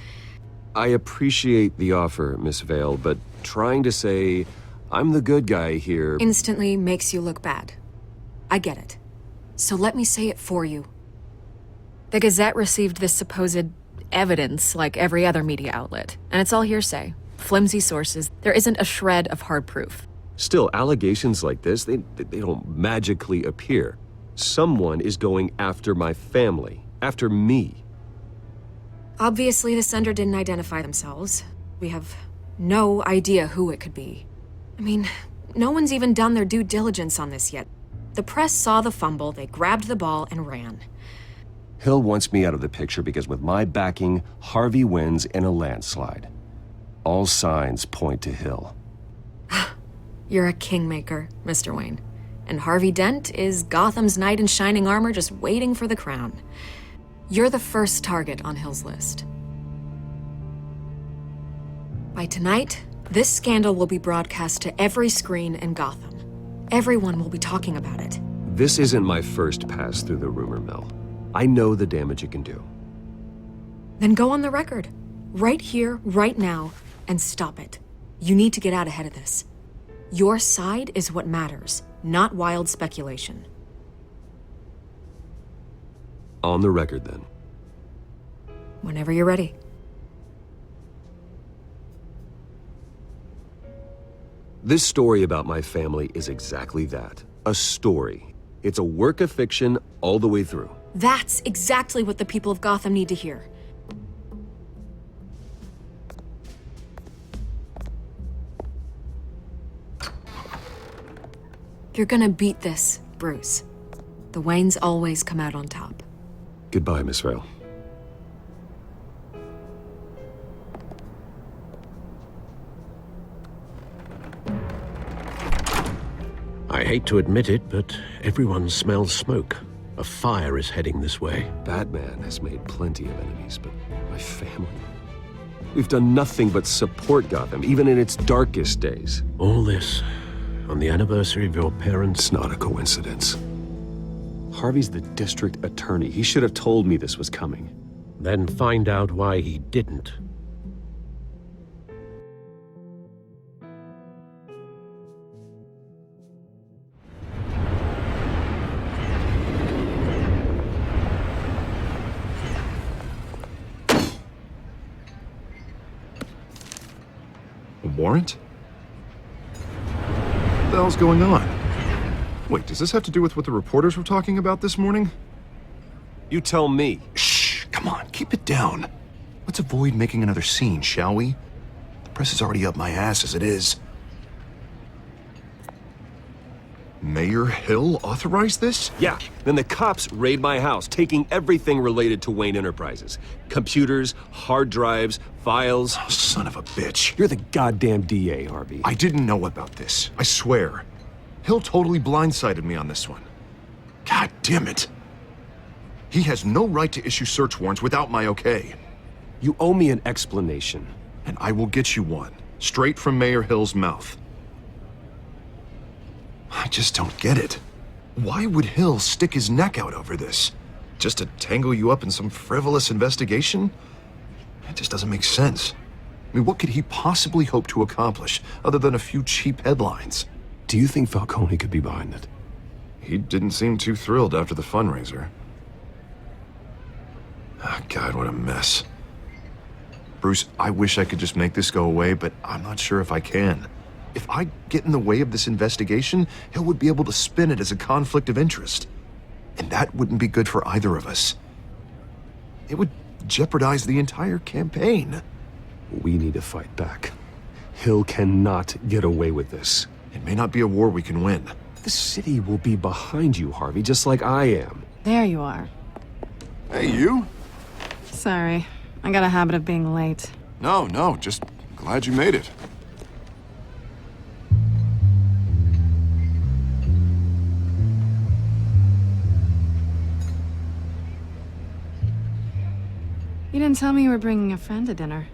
I appreciate the offer, Miss Vale, but trying to say I'm the good guy here... Instantly makes you look bad. I get it. So let me say it for you. The Gazette received this supposed evidence like every other media outlet, and it's all hearsay. Flimsy sources. There isn't a shred of hard proof. Still, allegations like this, they don't magically appear. Someone is going after my family, after me. Obviously, the sender didn't identify themselves. We have no idea who it could be. I mean, no one's even done their due diligence on this yet. The press saw the fumble, they grabbed the ball and ran. Hill wants me out of the picture because with my backing, Harvey wins in a landslide. All signs point to Hill. You're a kingmaker, Mr. Wayne. And Harvey Dent is Gotham's knight in shining armor just waiting for the crown. You're the first target on Hill's list. By tonight, this scandal will be broadcast to every screen in Gotham. Everyone will be talking about it. This isn't my first pass through the rumor mill. I know the damage it can do. Then go on the record. Right here, right now, and stop it. You need to get out ahead of this. Your side is what matters, not wild speculation. On the record, then. Whenever you're ready. This story about my family is exactly that. A story. It's a work of fiction all the way through. That's exactly what the people of Gotham need to hear. You're gonna beat this, Bruce. The Waynes always come out on top. Goodbye, Miss Vale. I hate to admit it, but everyone smells smoke. A fire is heading this way. Batman has made plenty of enemies, but my family? We've done nothing but support Gotham, even in its darkest days. All this on the anniversary of your parents'... It's not a coincidence. Harvey's the district attorney. He should have told me this was coming. Then find out why he didn't. A warrant? What the hell's going on? Wait, does this have to do with what the reporters were talking about this morning? You tell me. Shh, come on, keep it down. Let's avoid making another scene, shall we? The press is already up my ass as it is. Mayor Hill authorized this? Yeah, then the cops raid my house, taking everything related to Wayne Enterprises. Computers, hard drives, files. Oh, son of a bitch. You're the goddamn DA, Harvey. I didn't know about this, I swear. Hill totally blindsided me on this one. God damn it. He has no right to issue search warrants without my okay. You owe me an explanation. And I will get you one, straight from Mayor Hill's mouth. I just don't get it. Why would Hill stick his neck out over this? Just to tangle you up in some frivolous investigation? It just doesn't make sense. I mean, what could he possibly hope to accomplish other than a few cheap headlines? Do you think Falcone could be behind it? He didn't seem too thrilled after the fundraiser. Ah, God, what a mess. Bruce, I wish I could just make this go away, but I'm not sure if I can. If I get in the way of this investigation, Hill would be able to spin it as a conflict of interest. And that wouldn't be good for either of us. It would jeopardize the entire campaign. We need to fight back. Hill cannot get away with this. It may not be a war we can win, The city will be behind you, Harvey, just like I am. There you are. Hey, you? Sorry. I got a habit of being late. No, just glad you made it. You didn't tell me you were bringing a friend to dinner.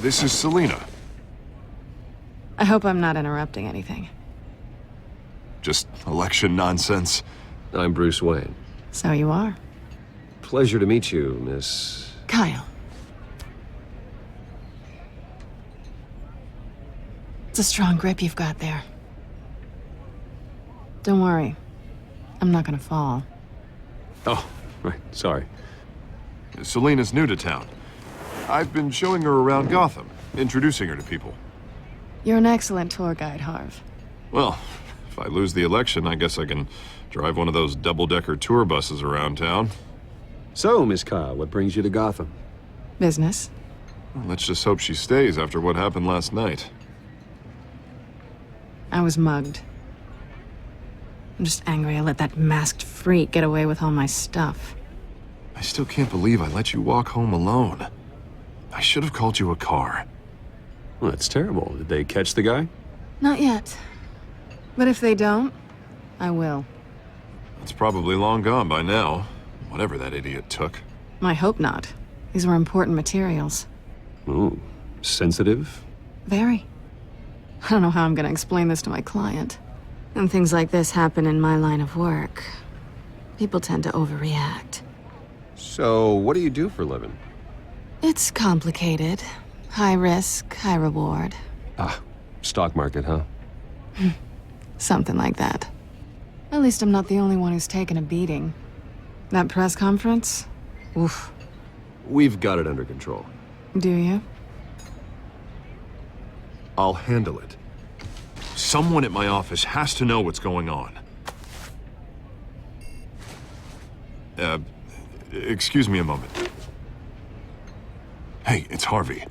This is Selina. I hope I'm not interrupting anything. Just election nonsense. I'm Bruce Wayne. So you are. Pleasure to meet you, Miss... Kyle. It's a strong grip you've got there. Don't worry. I'm not gonna fall. Oh, right, sorry. Selina's new to town. I've been showing her around Gotham, introducing her to people. You're an excellent tour guide, Harv. Well, if I lose the election, I guess I can drive one of those double-decker tour buses around town. So, Miss Kyle, what brings you to Gotham? Business. Well, let's just hope she stays after what happened last night. I was mugged. I'm just angry I let that masked freak get away with all my stuff. I still can't believe I let you walk home alone. I should have called you a car. Well, that's terrible. Did they catch the guy? Not yet. But if they don't, I will. It's probably long gone by now, whatever that idiot took. I hope not. These were important materials. Ooh, sensitive? Very. I don't know how I'm gonna explain this to my client. When things like this happen in my line of work, people tend to overreact. So, what do you do for a living? It's complicated. High risk, high reward. Ah, stock market, huh? Something like that. At least I'm not the only one who's taken a beating. That press conference? Oof. We've got it under control. Do you? I'll handle it. Someone at my office has to know what's going on. Excuse me a moment. Hey, it's Harvey.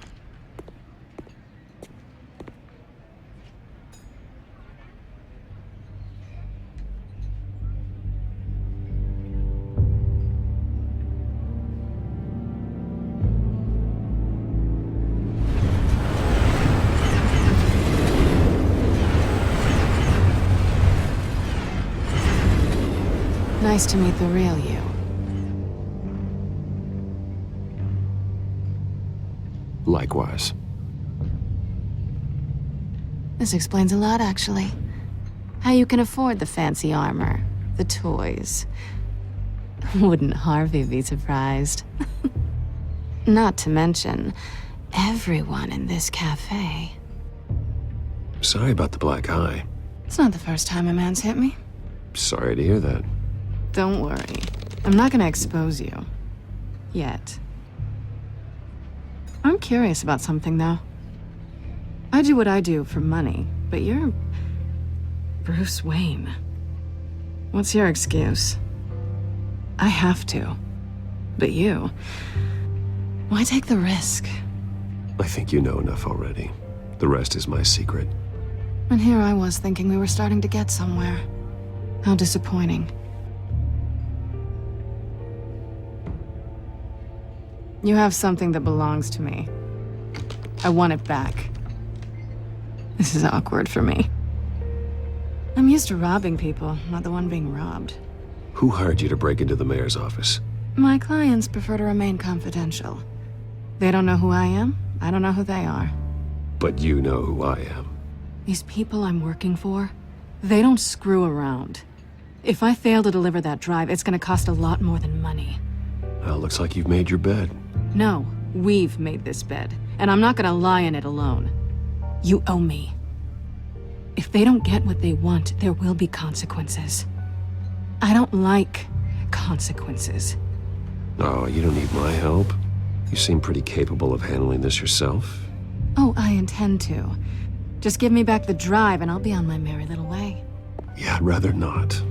Nice to meet the real you. Likewise. This explains a lot, actually. How you can afford the fancy armor, the toys. Wouldn't Harvey be surprised? Not to mention, everyone in this cafe. Sorry about the black eye. It's not the first time a man's hit me. Sorry to hear that. Don't worry. I'm not gonna expose you. Yet. I'm curious about something, though. I do what I do for money, but you're... Bruce Wayne. What's your excuse? I have to. But you... Why take the risk? I think you know enough already. The rest is my secret. And here I was thinking we were starting to get somewhere. How disappointing. You have something that belongs to me. I want it back. This is awkward for me. I'm used to robbing people, not the one being robbed. Who hired you to break into the mayor's office? My clients prefer to remain confidential. They don't know who I am, I don't know who they are. But you know who I am. These people I'm working for, they don't screw around. If I fail to deliver that drive, it's gonna cost a lot more than money. Well, looks like you've made your bed. No, we've made this bed, and I'm not gonna lie in it alone. You owe me. If they don't get what they want, there will be consequences. I don't like consequences. Oh, you don't need my help. You seem pretty capable of handling this yourself. Oh, I intend to. Just give me back the drive and I'll be on my merry little way. Yeah, I'd rather not.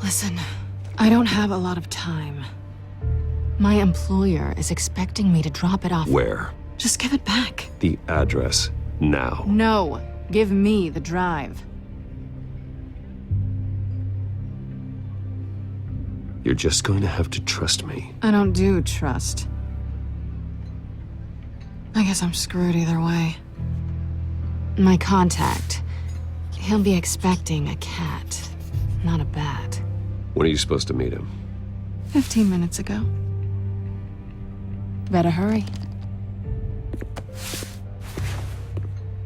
Listen, I don't have a lot of time. My employer is expecting me to drop it off. Where? Just give it back. The address, now. No, give me the drive. You're just going to have to trust me. I don't do trust. I guess I'm screwed either way. My contact. He'll be expecting a cat, not a bat. When are you supposed to meet him? 15 minutes ago. Better hurry.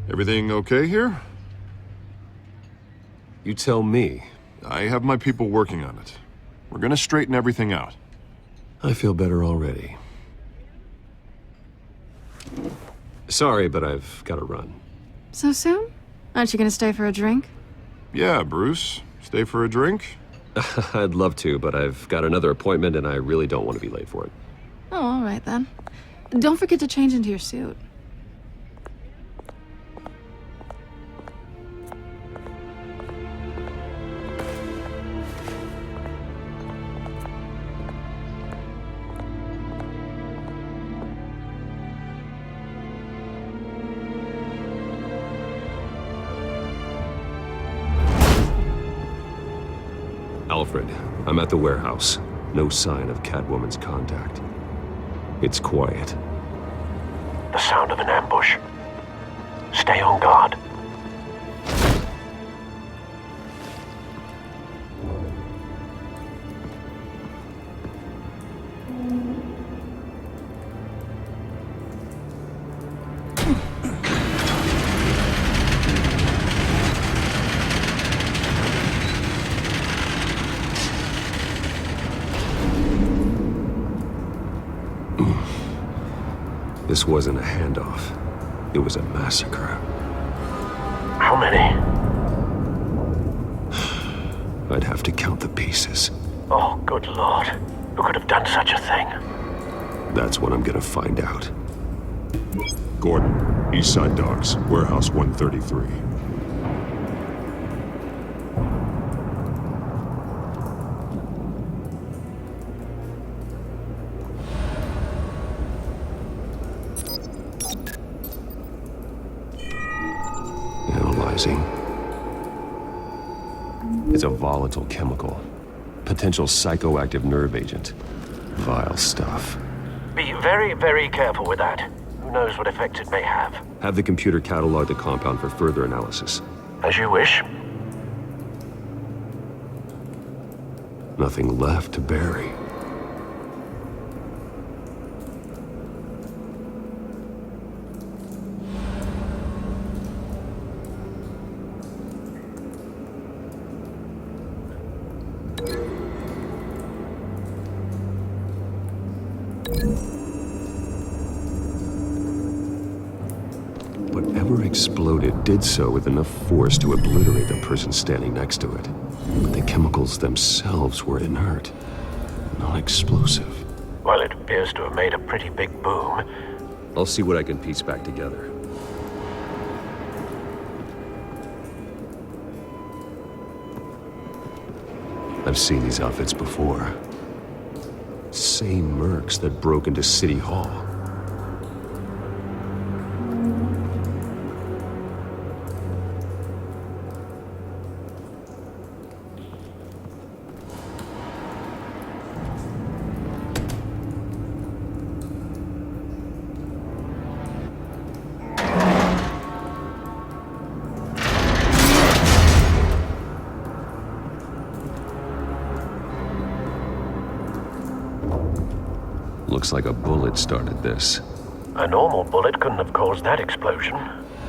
Everything okay here? You tell me. I have my people working on it. We're gonna straighten everything out. I feel better already. Sorry, but I've got to run. So soon? Aren't you gonna stay for a drink? Yeah, Bruce. Stay for a drink? I'd love to, but I've got another appointment and I really don't want to be late for it. Oh, all right then. Don't forget to change into your suit. Alfred, I'm at the warehouse. No sign of Catwoman's contact. It's quiet. The sound of an ambush. Stay on guard. This wasn't a handoff. It was a massacre. How many? I'd have to count the pieces. Oh, good lord. Who could have done such a thing? That's what I'm gonna find out. Gordon, Eastside Docks, Warehouse 133. Analyzing. It's a volatile chemical. Potential psychoactive nerve agent. Vile stuff. Be very, very careful with that. Who knows what effects it may have. Have the computer catalog the compound for further analysis. As you wish. Nothing left to bury. Whatever exploded did so with enough force to obliterate the person standing next to it. But the chemicals themselves were inert, not explosive. Well, it appears to have made a pretty big boom. I'll see what I can piece back together. I've seen these outfits before. Same mercs that broke into City Hall. Looks like a bullet started this. A normal bullet couldn't have caused that explosion.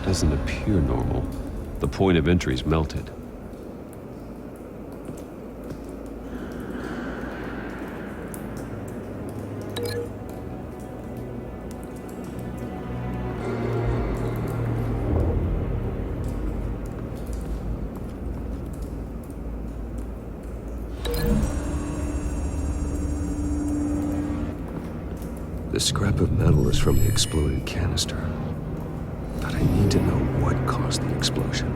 Doesn't appear normal. The point of entry's melted. The scrap of metal is from the exploded canister. But I need to know what caused the explosion.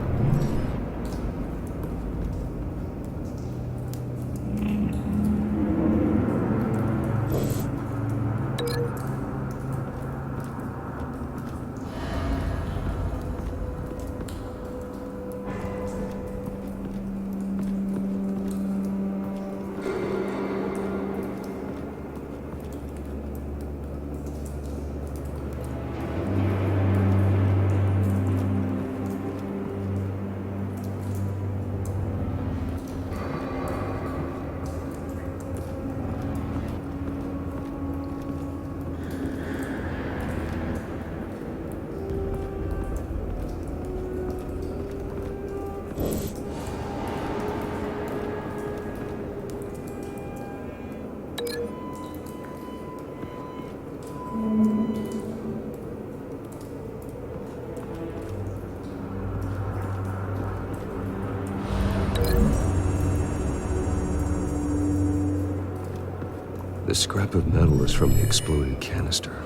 The scrap of metal is from the exploded canister.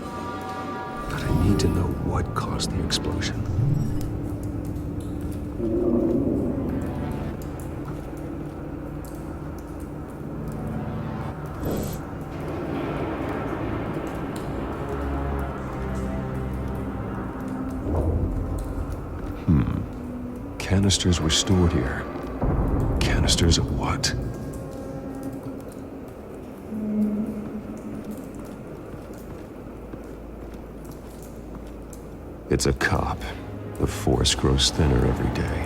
But I need to know what caused the explosion. Canisters were stored here. Canisters of what? It's a cop. The force grows thinner every day.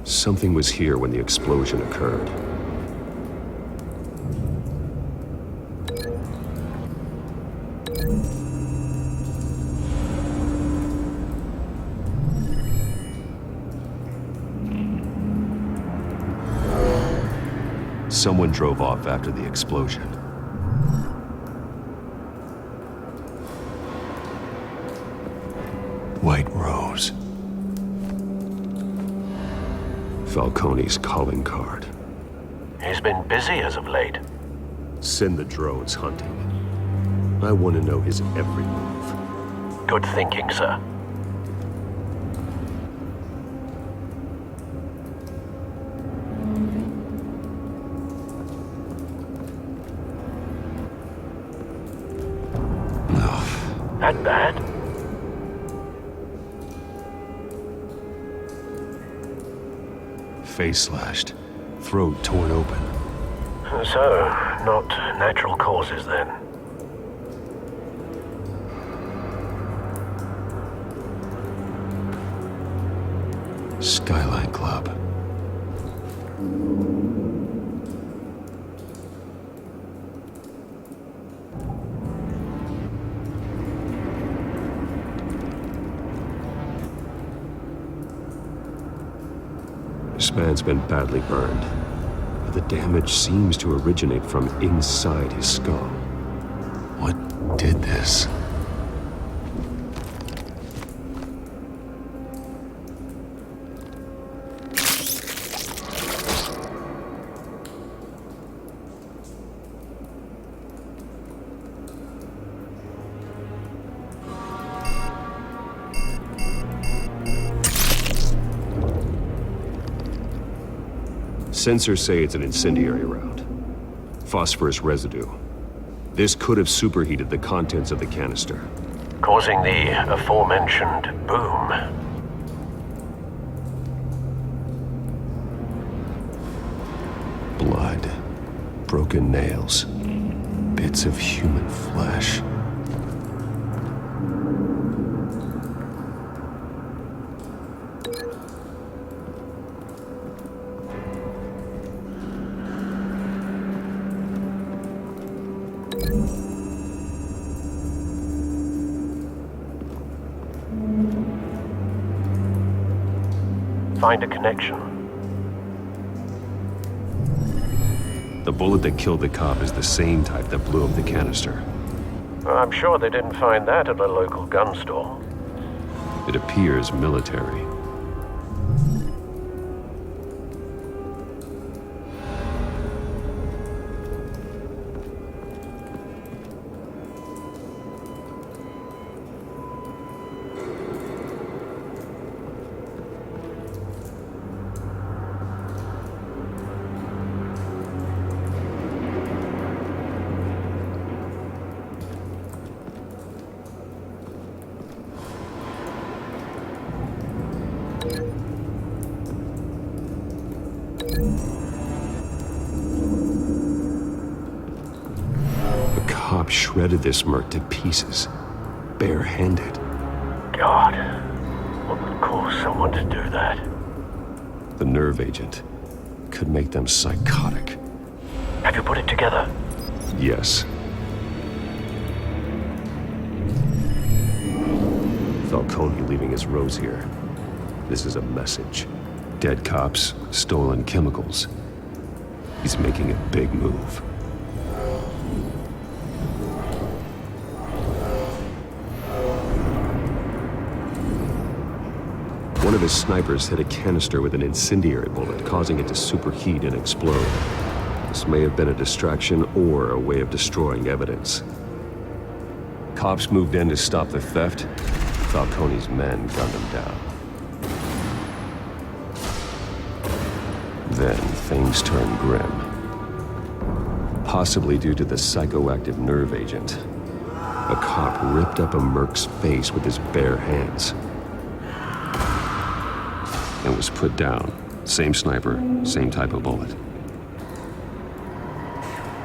Something was here when the explosion occurred. Someone drove off after the explosion. White Rose. Falcone's calling card. He's been busy as of late. Send the drones hunting. I want to know his every move. Good thinking, sir. That bad? Face slashed, throat torn open. So, not natural causes then. Skyline Club. This man's been badly burned, but the damage seems to originate from inside his skull. What did this? Sensors say it's an incendiary round. Phosphorus residue. This could have superheated the contents of the canister, causing the aforementioned boom. Blood. Broken nails. Bits of human flesh. Find a connection. The bullet that killed the cop is the same type that blew up the canister. I'm sure they didn't find that at a local gun store. It appears military. Shredded this merc to pieces, barehanded. God, what would cause someone to do that? The nerve agent could make them psychotic. Have you put it together? Yes. Falcone leaving his rose here. This is a message. Dead cops, stolen chemicals. He's making a big move. one of his snipers hit a canister with an incendiary bullet, causing it to superheat and explode. This may have been a distraction or a way of destroying evidence. Cops moved in to stop the theft. Falcone's men gunned him down. Then things turned grim. Possibly due to the psychoactive nerve agent. A cop ripped up a merc's face with his bare hands. And was put down. Same sniper, same type of bullet.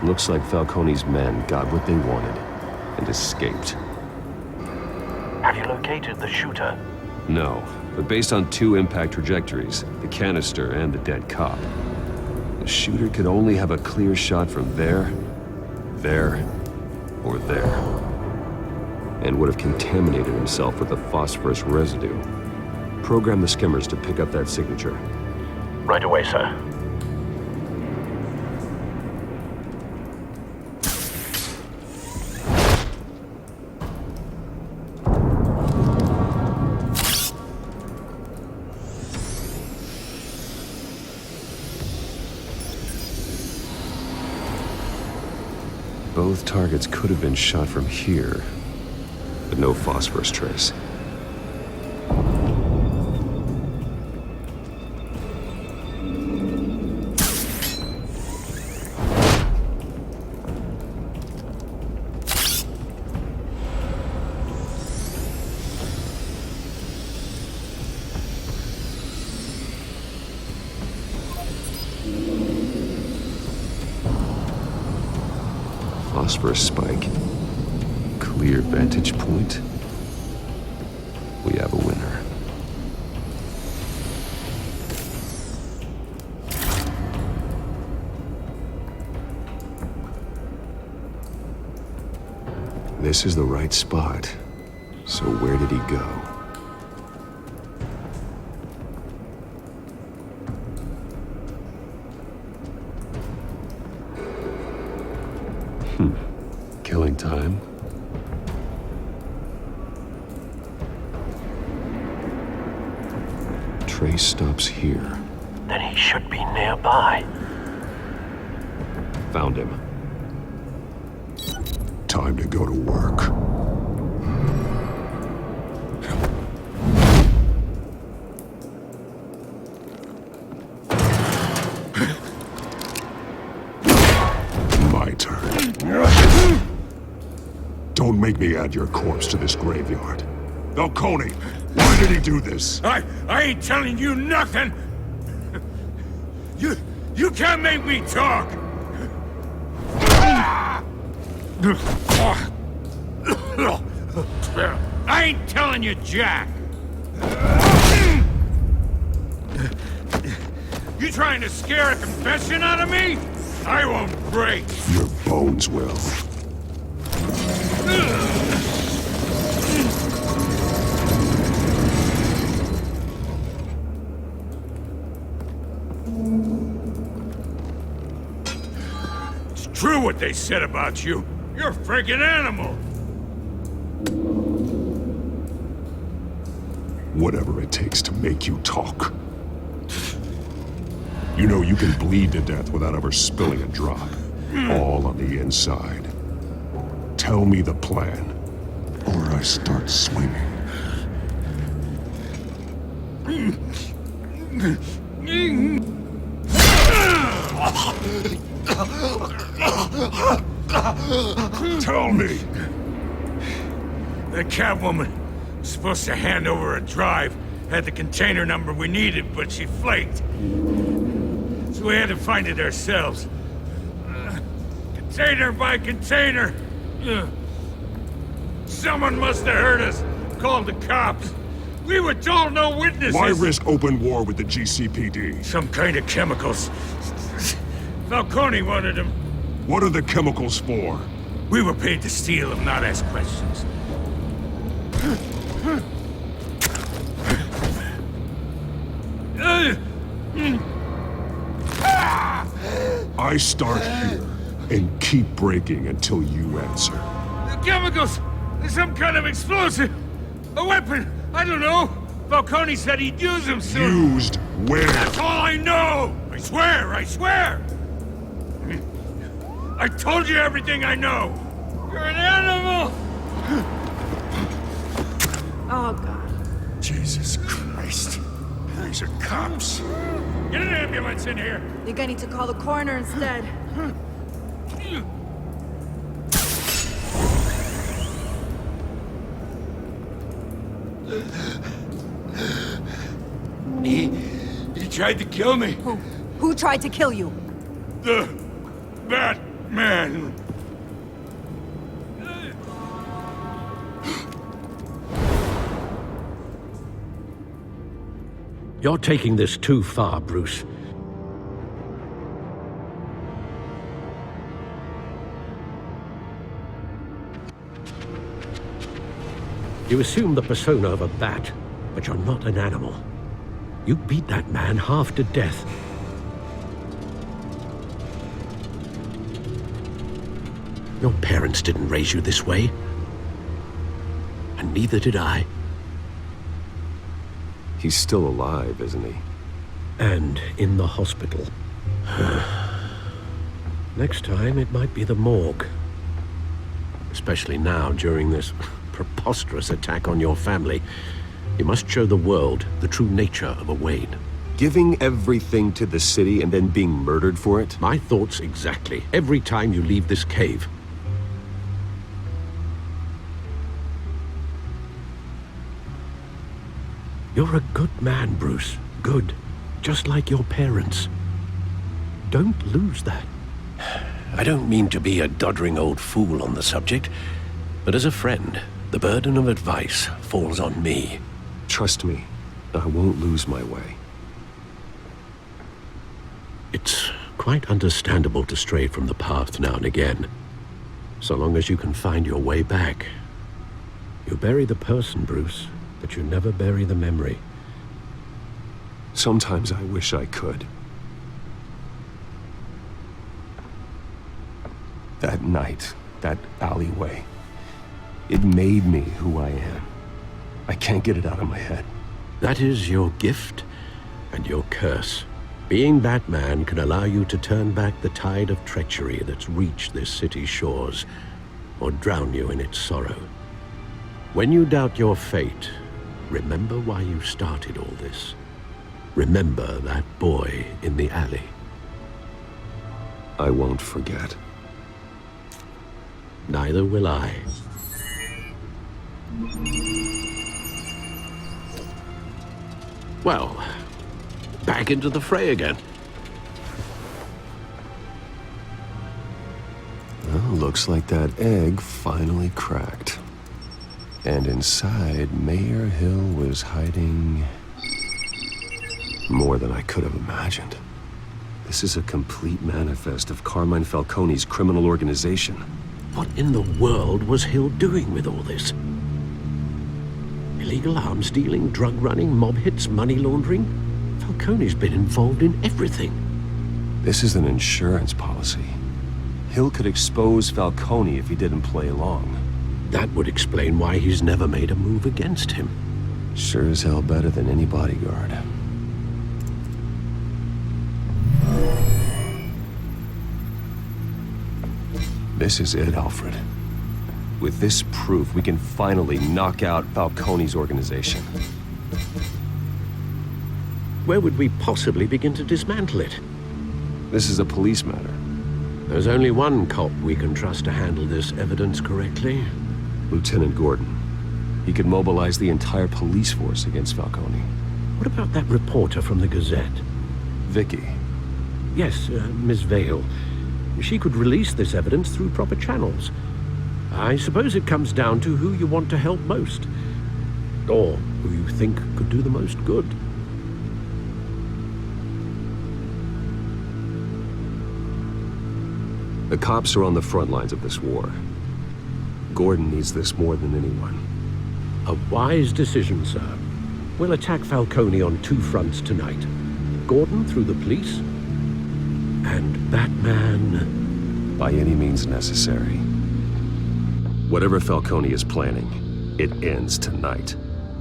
Looks like Falcone's men got what they wanted and escaped. Have you located the shooter? No, but based on 2 impact trajectories, the canister and the dead cop, the shooter could only have a clear shot from there, or there, and would have contaminated himself with the phosphorus residue. Program the skimmers to pick up that signature. Right away, sir. Both targets could have been shot from here, but no phosphorus trace. Phosphorus spike. Clear vantage point. We have a winner. This is the right spot. So where did he go? Killing time. Trace stops here. Then he should be nearby. Found him. Time to go to work. My turn. Don't make me add your corpse to this graveyard. Falcone, why did he do this? I ain't telling you nothing! You can't make me talk! I ain't telling you jack! You trying to scare a confession out of me? I won't break! Your bones will. It's true what they said about you. You're a freaking animal! Whatever it takes to make you talk. You know you can bleed to death without ever spilling a drop. All on the inside. Tell me the plan, or I start swinging. Tell me! The Catwoman was supposed to hand over a drive, had the container number we needed, but she flaked. So we had to find it ourselves. Container by container. Someone must have heard us, called the cops. We were told no witnesses. Why risk open war with the GCPD? Some kind of chemicals. Falcone wanted them. What are the chemicals for? We were paid to steal them, not ask questions. I start here and keep breaking until you answer. The chemicals! Some kind of explosive! A weapon! I don't know! Falcone said he'd use him soon. Used where? That's all I know! I swear, I swear! I told you everything I know! You're an animal! Oh, God. Jesus Christ. These are cops. Get an ambulance in here! Think I need to call the coroner instead. He tried to kill me. Who tried to kill you? The Batman. You're taking this too far, Bruce. You assume the persona of a bat, but you're not an animal. You beat that man half to death. Your parents didn't raise you this way. And neither did I. He's still alive, isn't he? And in the hospital. Next time, it might be the morgue. Especially now, during this preposterous attack on your family. You must show the world the true nature of a Wayne. Giving everything to the city and then being murdered for it? My thoughts exactly. Every time you leave this cave. You're a good man, Bruce. Good. Just like your parents. Don't lose that. I don't mean to be a doddering old fool on the subject, but as a friend, the burden of advice falls on me. Trust me, I won't lose my way. It's quite understandable to stray from the path now and again, so long as you can find your way back. You bury the person, Bruce, but you never bury the memory. Sometimes I wish I could. That night, that alleyway, it made me who I am. I can't get it out of my head. That is your gift and your curse. Being Batman can allow you to turn back the tide of treachery that's reached this city's shores, or drown you in its sorrow. When you doubt your fate, remember why you started all this. Remember that boy in the alley. I won't forget. Neither will I. Well, back into the fray again. Well, looks like that egg finally cracked. And inside, Mayor Hill was hiding more than I could have imagined. This is a complete manifest of Carmine Falcone's criminal organization. What in the world was Hill doing with all this? Illegal arms dealing, drug running, mob hits, money laundering? Falcone's been involved in everything. This is an insurance policy. Hill could expose Falcone if he didn't play along. That would explain why he's never made a move against him. Sure as hell better than any bodyguard. This is it, Alfred. With this proof, we can finally knock out Falcone's organization. Where would we possibly begin to dismantle it? This is a police matter. There's only one cop we can trust to handle this evidence correctly. Lieutenant Gordon. He could mobilize the entire police force against Falcone. What about that reporter from the Gazette? Vicky. Yes, Miss Vale. She could release this evidence through proper channels. I suppose it comes down to who you want to help most. Or who you think could do the most good. The cops are on the front lines of this war. Gordon needs this more than anyone. A wise decision, sir. We'll attack Falcone on two fronts tonight. Gordon through the police, and Batman... by any means necessary. Whatever Falcone is planning, it ends tonight.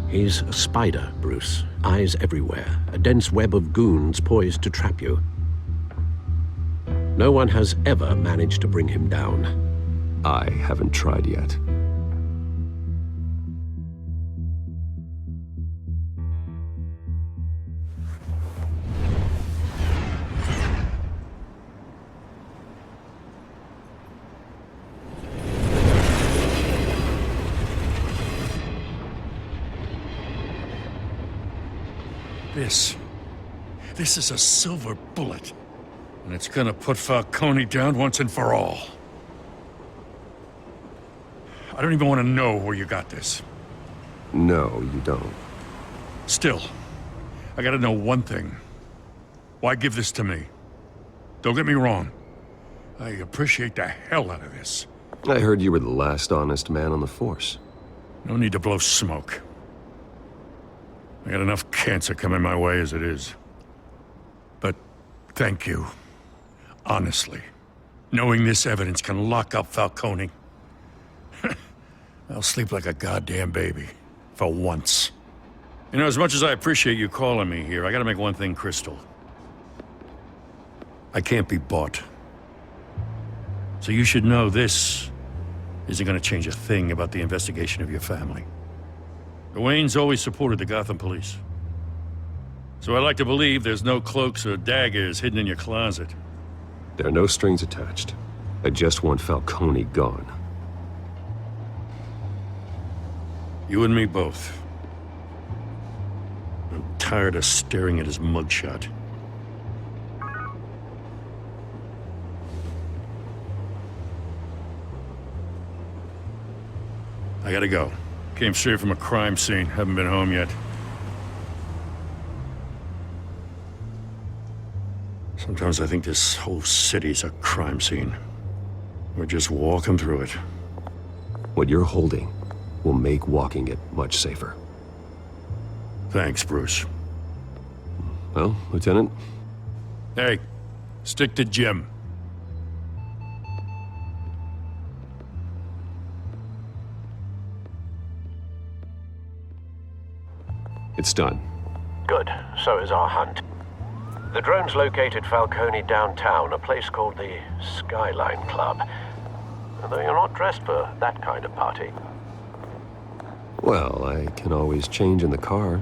He's a spider, Bruce. Eyes everywhere. A dense web of goons poised to trap you. No one has ever managed to bring him down. I haven't tried yet. This is a silver bullet. And it's gonna put Falcone down once and for all. I don't even want to know where you got this. No, you don't. Still, I gotta know one thing. Why give this to me? Don't get me wrong. I appreciate the hell out of this. I heard you were the last honest man on the force. No need to blow smoke. I got enough cancer coming my way as it is. But thank you. Honestly. Knowing this evidence can lock up Falcone. I'll sleep like a goddamn baby. For once. You know, as much as I appreciate you calling me here, I gotta make one thing crystal. I can't be bought. So you should know this isn't gonna change a thing about the investigation of your family. The Waynes always supported the Gotham police. So I like to believe there's no cloaks or daggers hidden in your closet. There are no strings attached. I just want Falcone gone. You and me both. I'm tired of staring at his mugshot. I gotta go. Came straight from a crime scene. Haven't been home yet. Sometimes I think this whole city's a crime scene. We're just walking through it. What you're holding will make walking it much safer. Thanks, Bruce. Well, Lieutenant? Hey, stick to Jim. It's done. Good. So is our hunt. The drones located Falcone downtown, a place called the Skyline Club. Though you're not dressed for that kind of party. Well, I can always change in the car.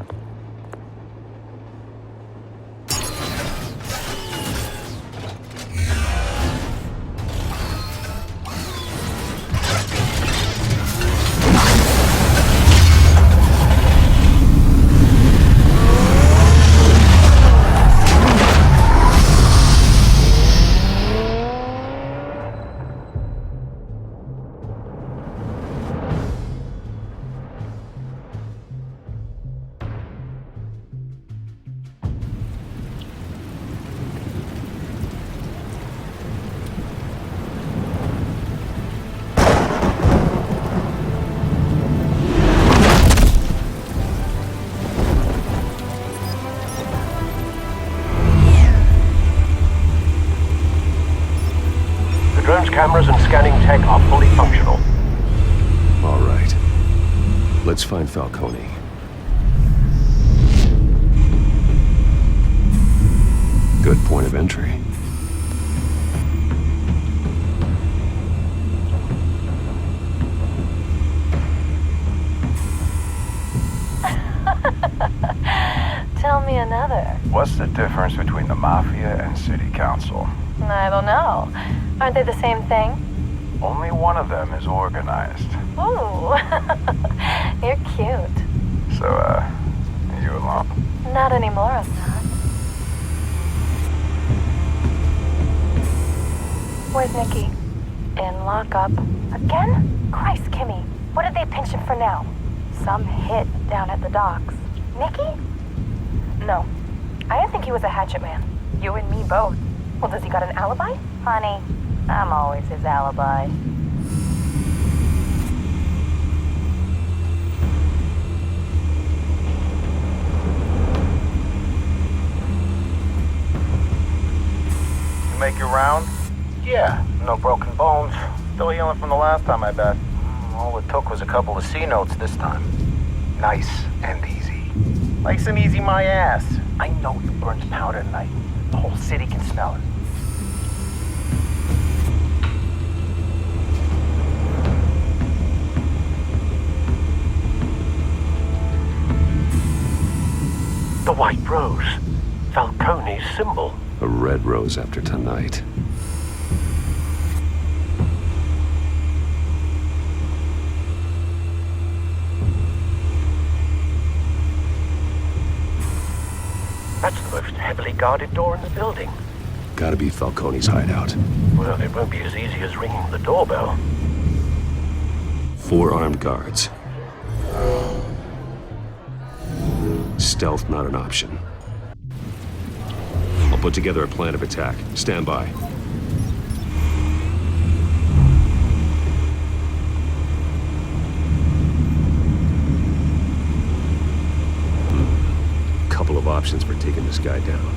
Cameras and scanning tech are fully functional. All right. Let's find Falcone. Good point of entry. Tell me another. What's the difference between the Mafia and City Council? I don't know. Aren't they the same thing? Only one of them is organized. Ooh, you're cute. So, you alone? Not anymore, I'm not. Where's Nicky? In lockup. Again? Christ, Kimmy. What did they pinch him for now? Some hit down at the docks. Nicky? No. I didn't think he was a hatchet man. You and me both. Well, does he got an alibi? Honey, I'm always his alibi. You make your round? Yeah, no broken bones. Still healing from the last time, I bet. All it took was a couple of C notes this time. Nice and easy. Nice and easy my ass. I know you burned powder tonight. The whole city can smell it. The white rose. Falcone's symbol. A red rose after tonight. That's the most heavily guarded door in the building. Gotta be Falcone's hideout. Well, it won't be as easy as ringing the doorbell. 4 armed guards. Stealth not an option. I'll put together a plan of attack. Stand by. Couple of options for taking this guy down.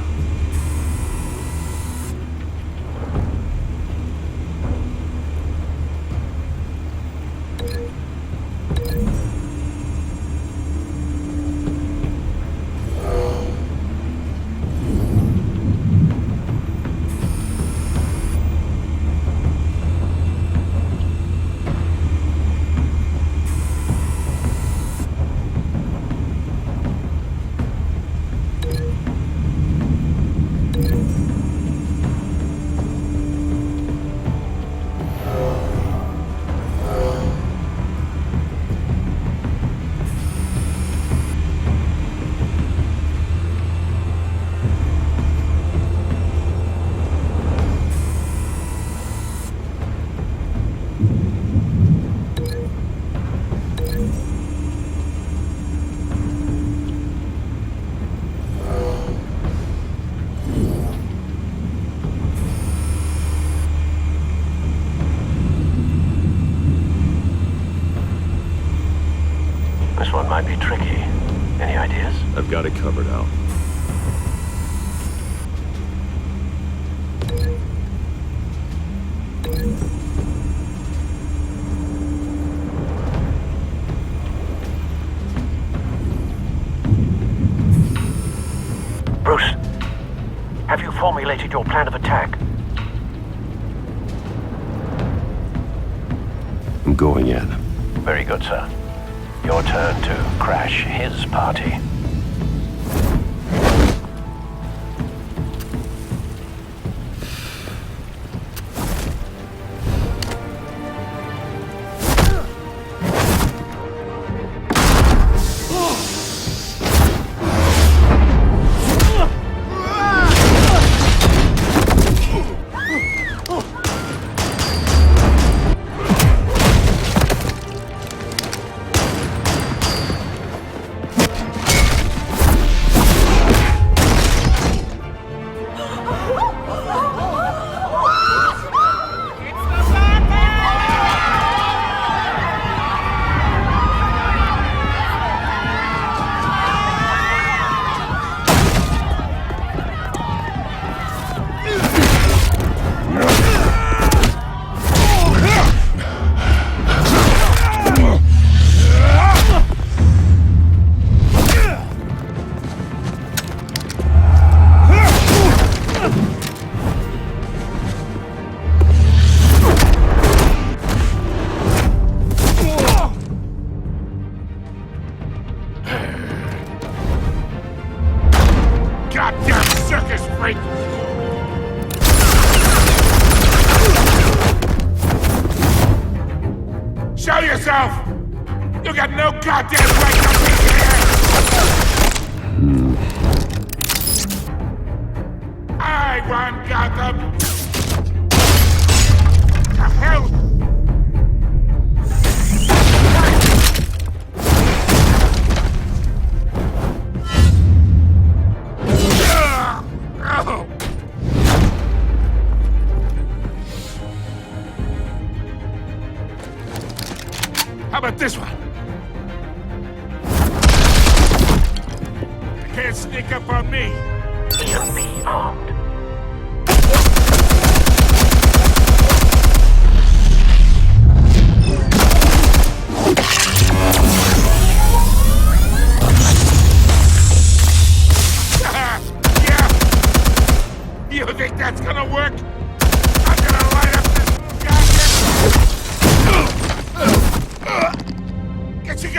This one might be tricky. Any ideas? I've got it covered, Al. Bruce, have you formulated your plan of attack? I'm going in. Very good, sir. Your turn to crash his party. Goddamn circus freak! Show yourself! You got no goddamn right to be here! I run Gotham! The hell? How about this one? You can't sneak up on me. Even be armed.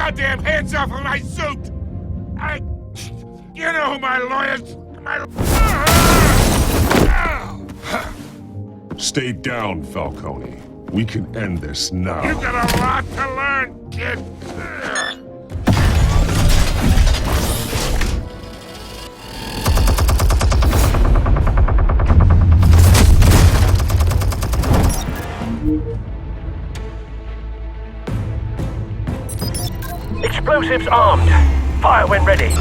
goddamn hands off of my suit! You know who my lawyers... Stay down, Falcone. We can end this now. You got a lot to learn, kid. Explosives armed. Fire when ready.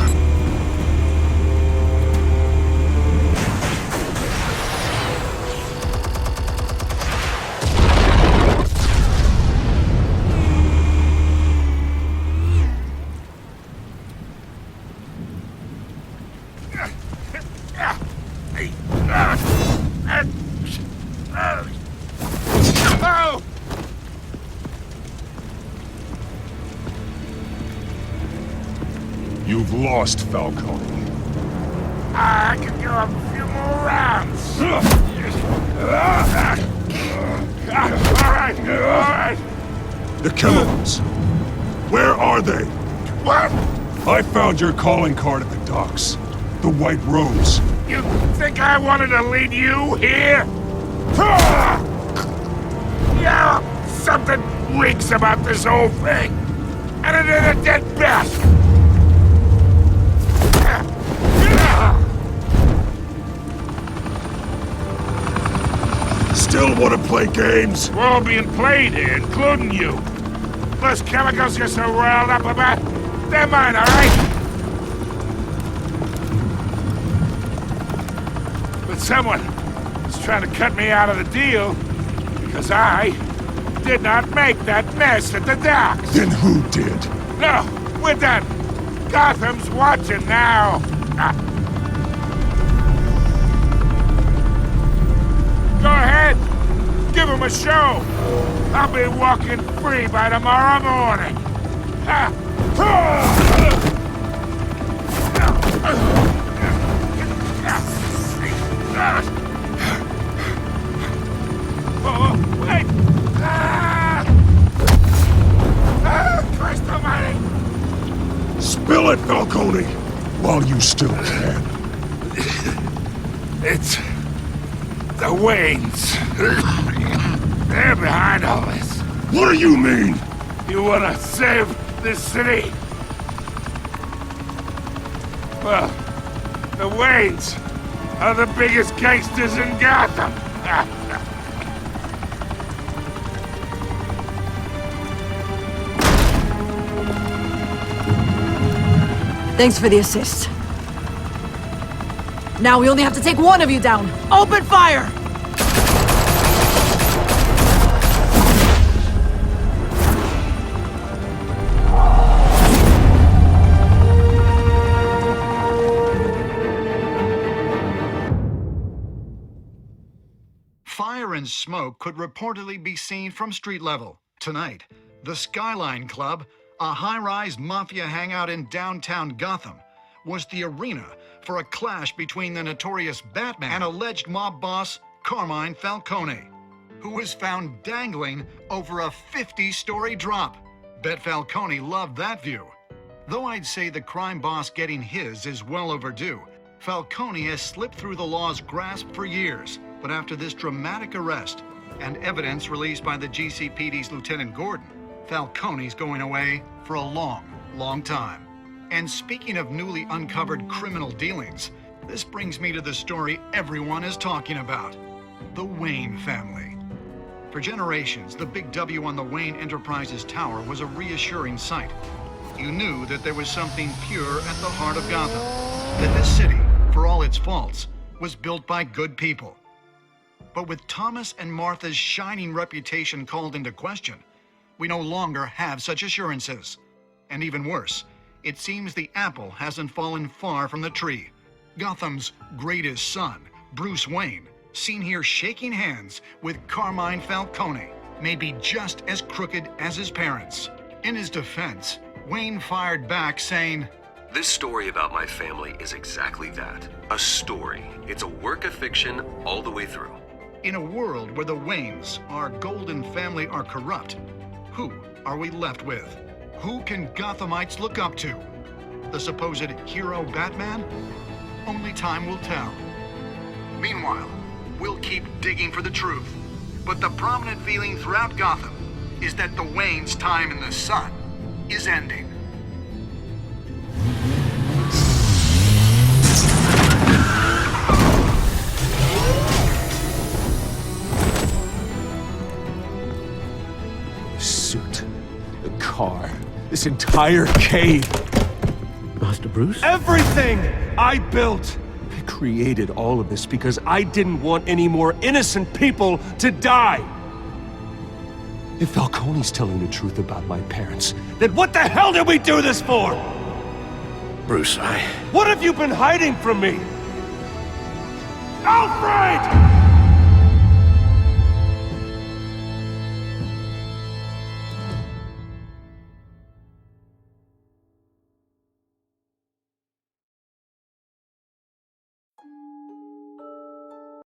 You've lost, Falcone. I can go a few more rounds. All right. The chemicals. Where are they? What? I found your calling card at the docks. The White Rose. You think I wanted to lead you here? Yeah, something reeks about this whole thing. And it ain't a dead bat. Still want to play games? We're all being played here, including you. Those chemicals you're so riled up about, they're mine, all right? But someone is trying to cut me out of the deal because I did not make that mess at the docks. Then who did? No, we're done. Gotham's watching now. Go ahead. Give him a show. I'll be walking free by tomorrow morning. Oh, wait! Christ almighty! Spill it, Falcone, while you still can. It's the Waynes. They're behind all this. What do you mean? You want to save this city? Well, the Waynes are the biggest gangsters in Gotham. Thanks for the assist. Now we only have to take one of you down. Open fire! Fire and smoke could reportedly be seen from street level. Tonight, the Skyline Club, a high-rise mafia hangout in downtown Gotham, was the arena for a clash between the notorious Batman and alleged mob boss Carmine Falcone, who was found dangling over a 50-story drop. Bet Falcone loved that view. Though I'd say the crime boss getting his is well overdue, Falcone has slipped through the law's grasp for years. But after this dramatic arrest and evidence released by the GCPD's Lieutenant Gordon, Falcone's going away for a long, long time. And speaking of newly uncovered criminal dealings, this brings me to the story everyone is talking about: the Wayne family. For generations, the big W on the Wayne Enterprises Tower was a reassuring sight. You knew that there was something pure at the heart of Gotham, that this city, for all its faults, was built by good people. But with Thomas and Martha's shining reputation called into question, we no longer have such assurances. And even worse, it seems the apple hasn't fallen far from the tree. Gotham's greatest son, Bruce Wayne, seen here shaking hands with Carmine Falcone, may be just as crooked as his parents. In his defense, Wayne fired back saying, "This story about my family is exactly that. A story. It's a work of fiction all the way through." In a world where the Waynes, our golden family, are corrupt, who are we left with? Who can Gothamites look up to? The supposed hero Batman? Only time will tell. Meanwhile, we'll keep digging for the truth. But the prominent feeling throughout Gotham is that the Wayne's time in the sun is ending. The suit, the car, this entire cave. Master Bruce? Everything I built! I created all of this because I didn't want any more innocent people to die! If Falcone's telling the truth about my parents, then what the hell did we do this for? Bruce, What have you been hiding from me? Alfred!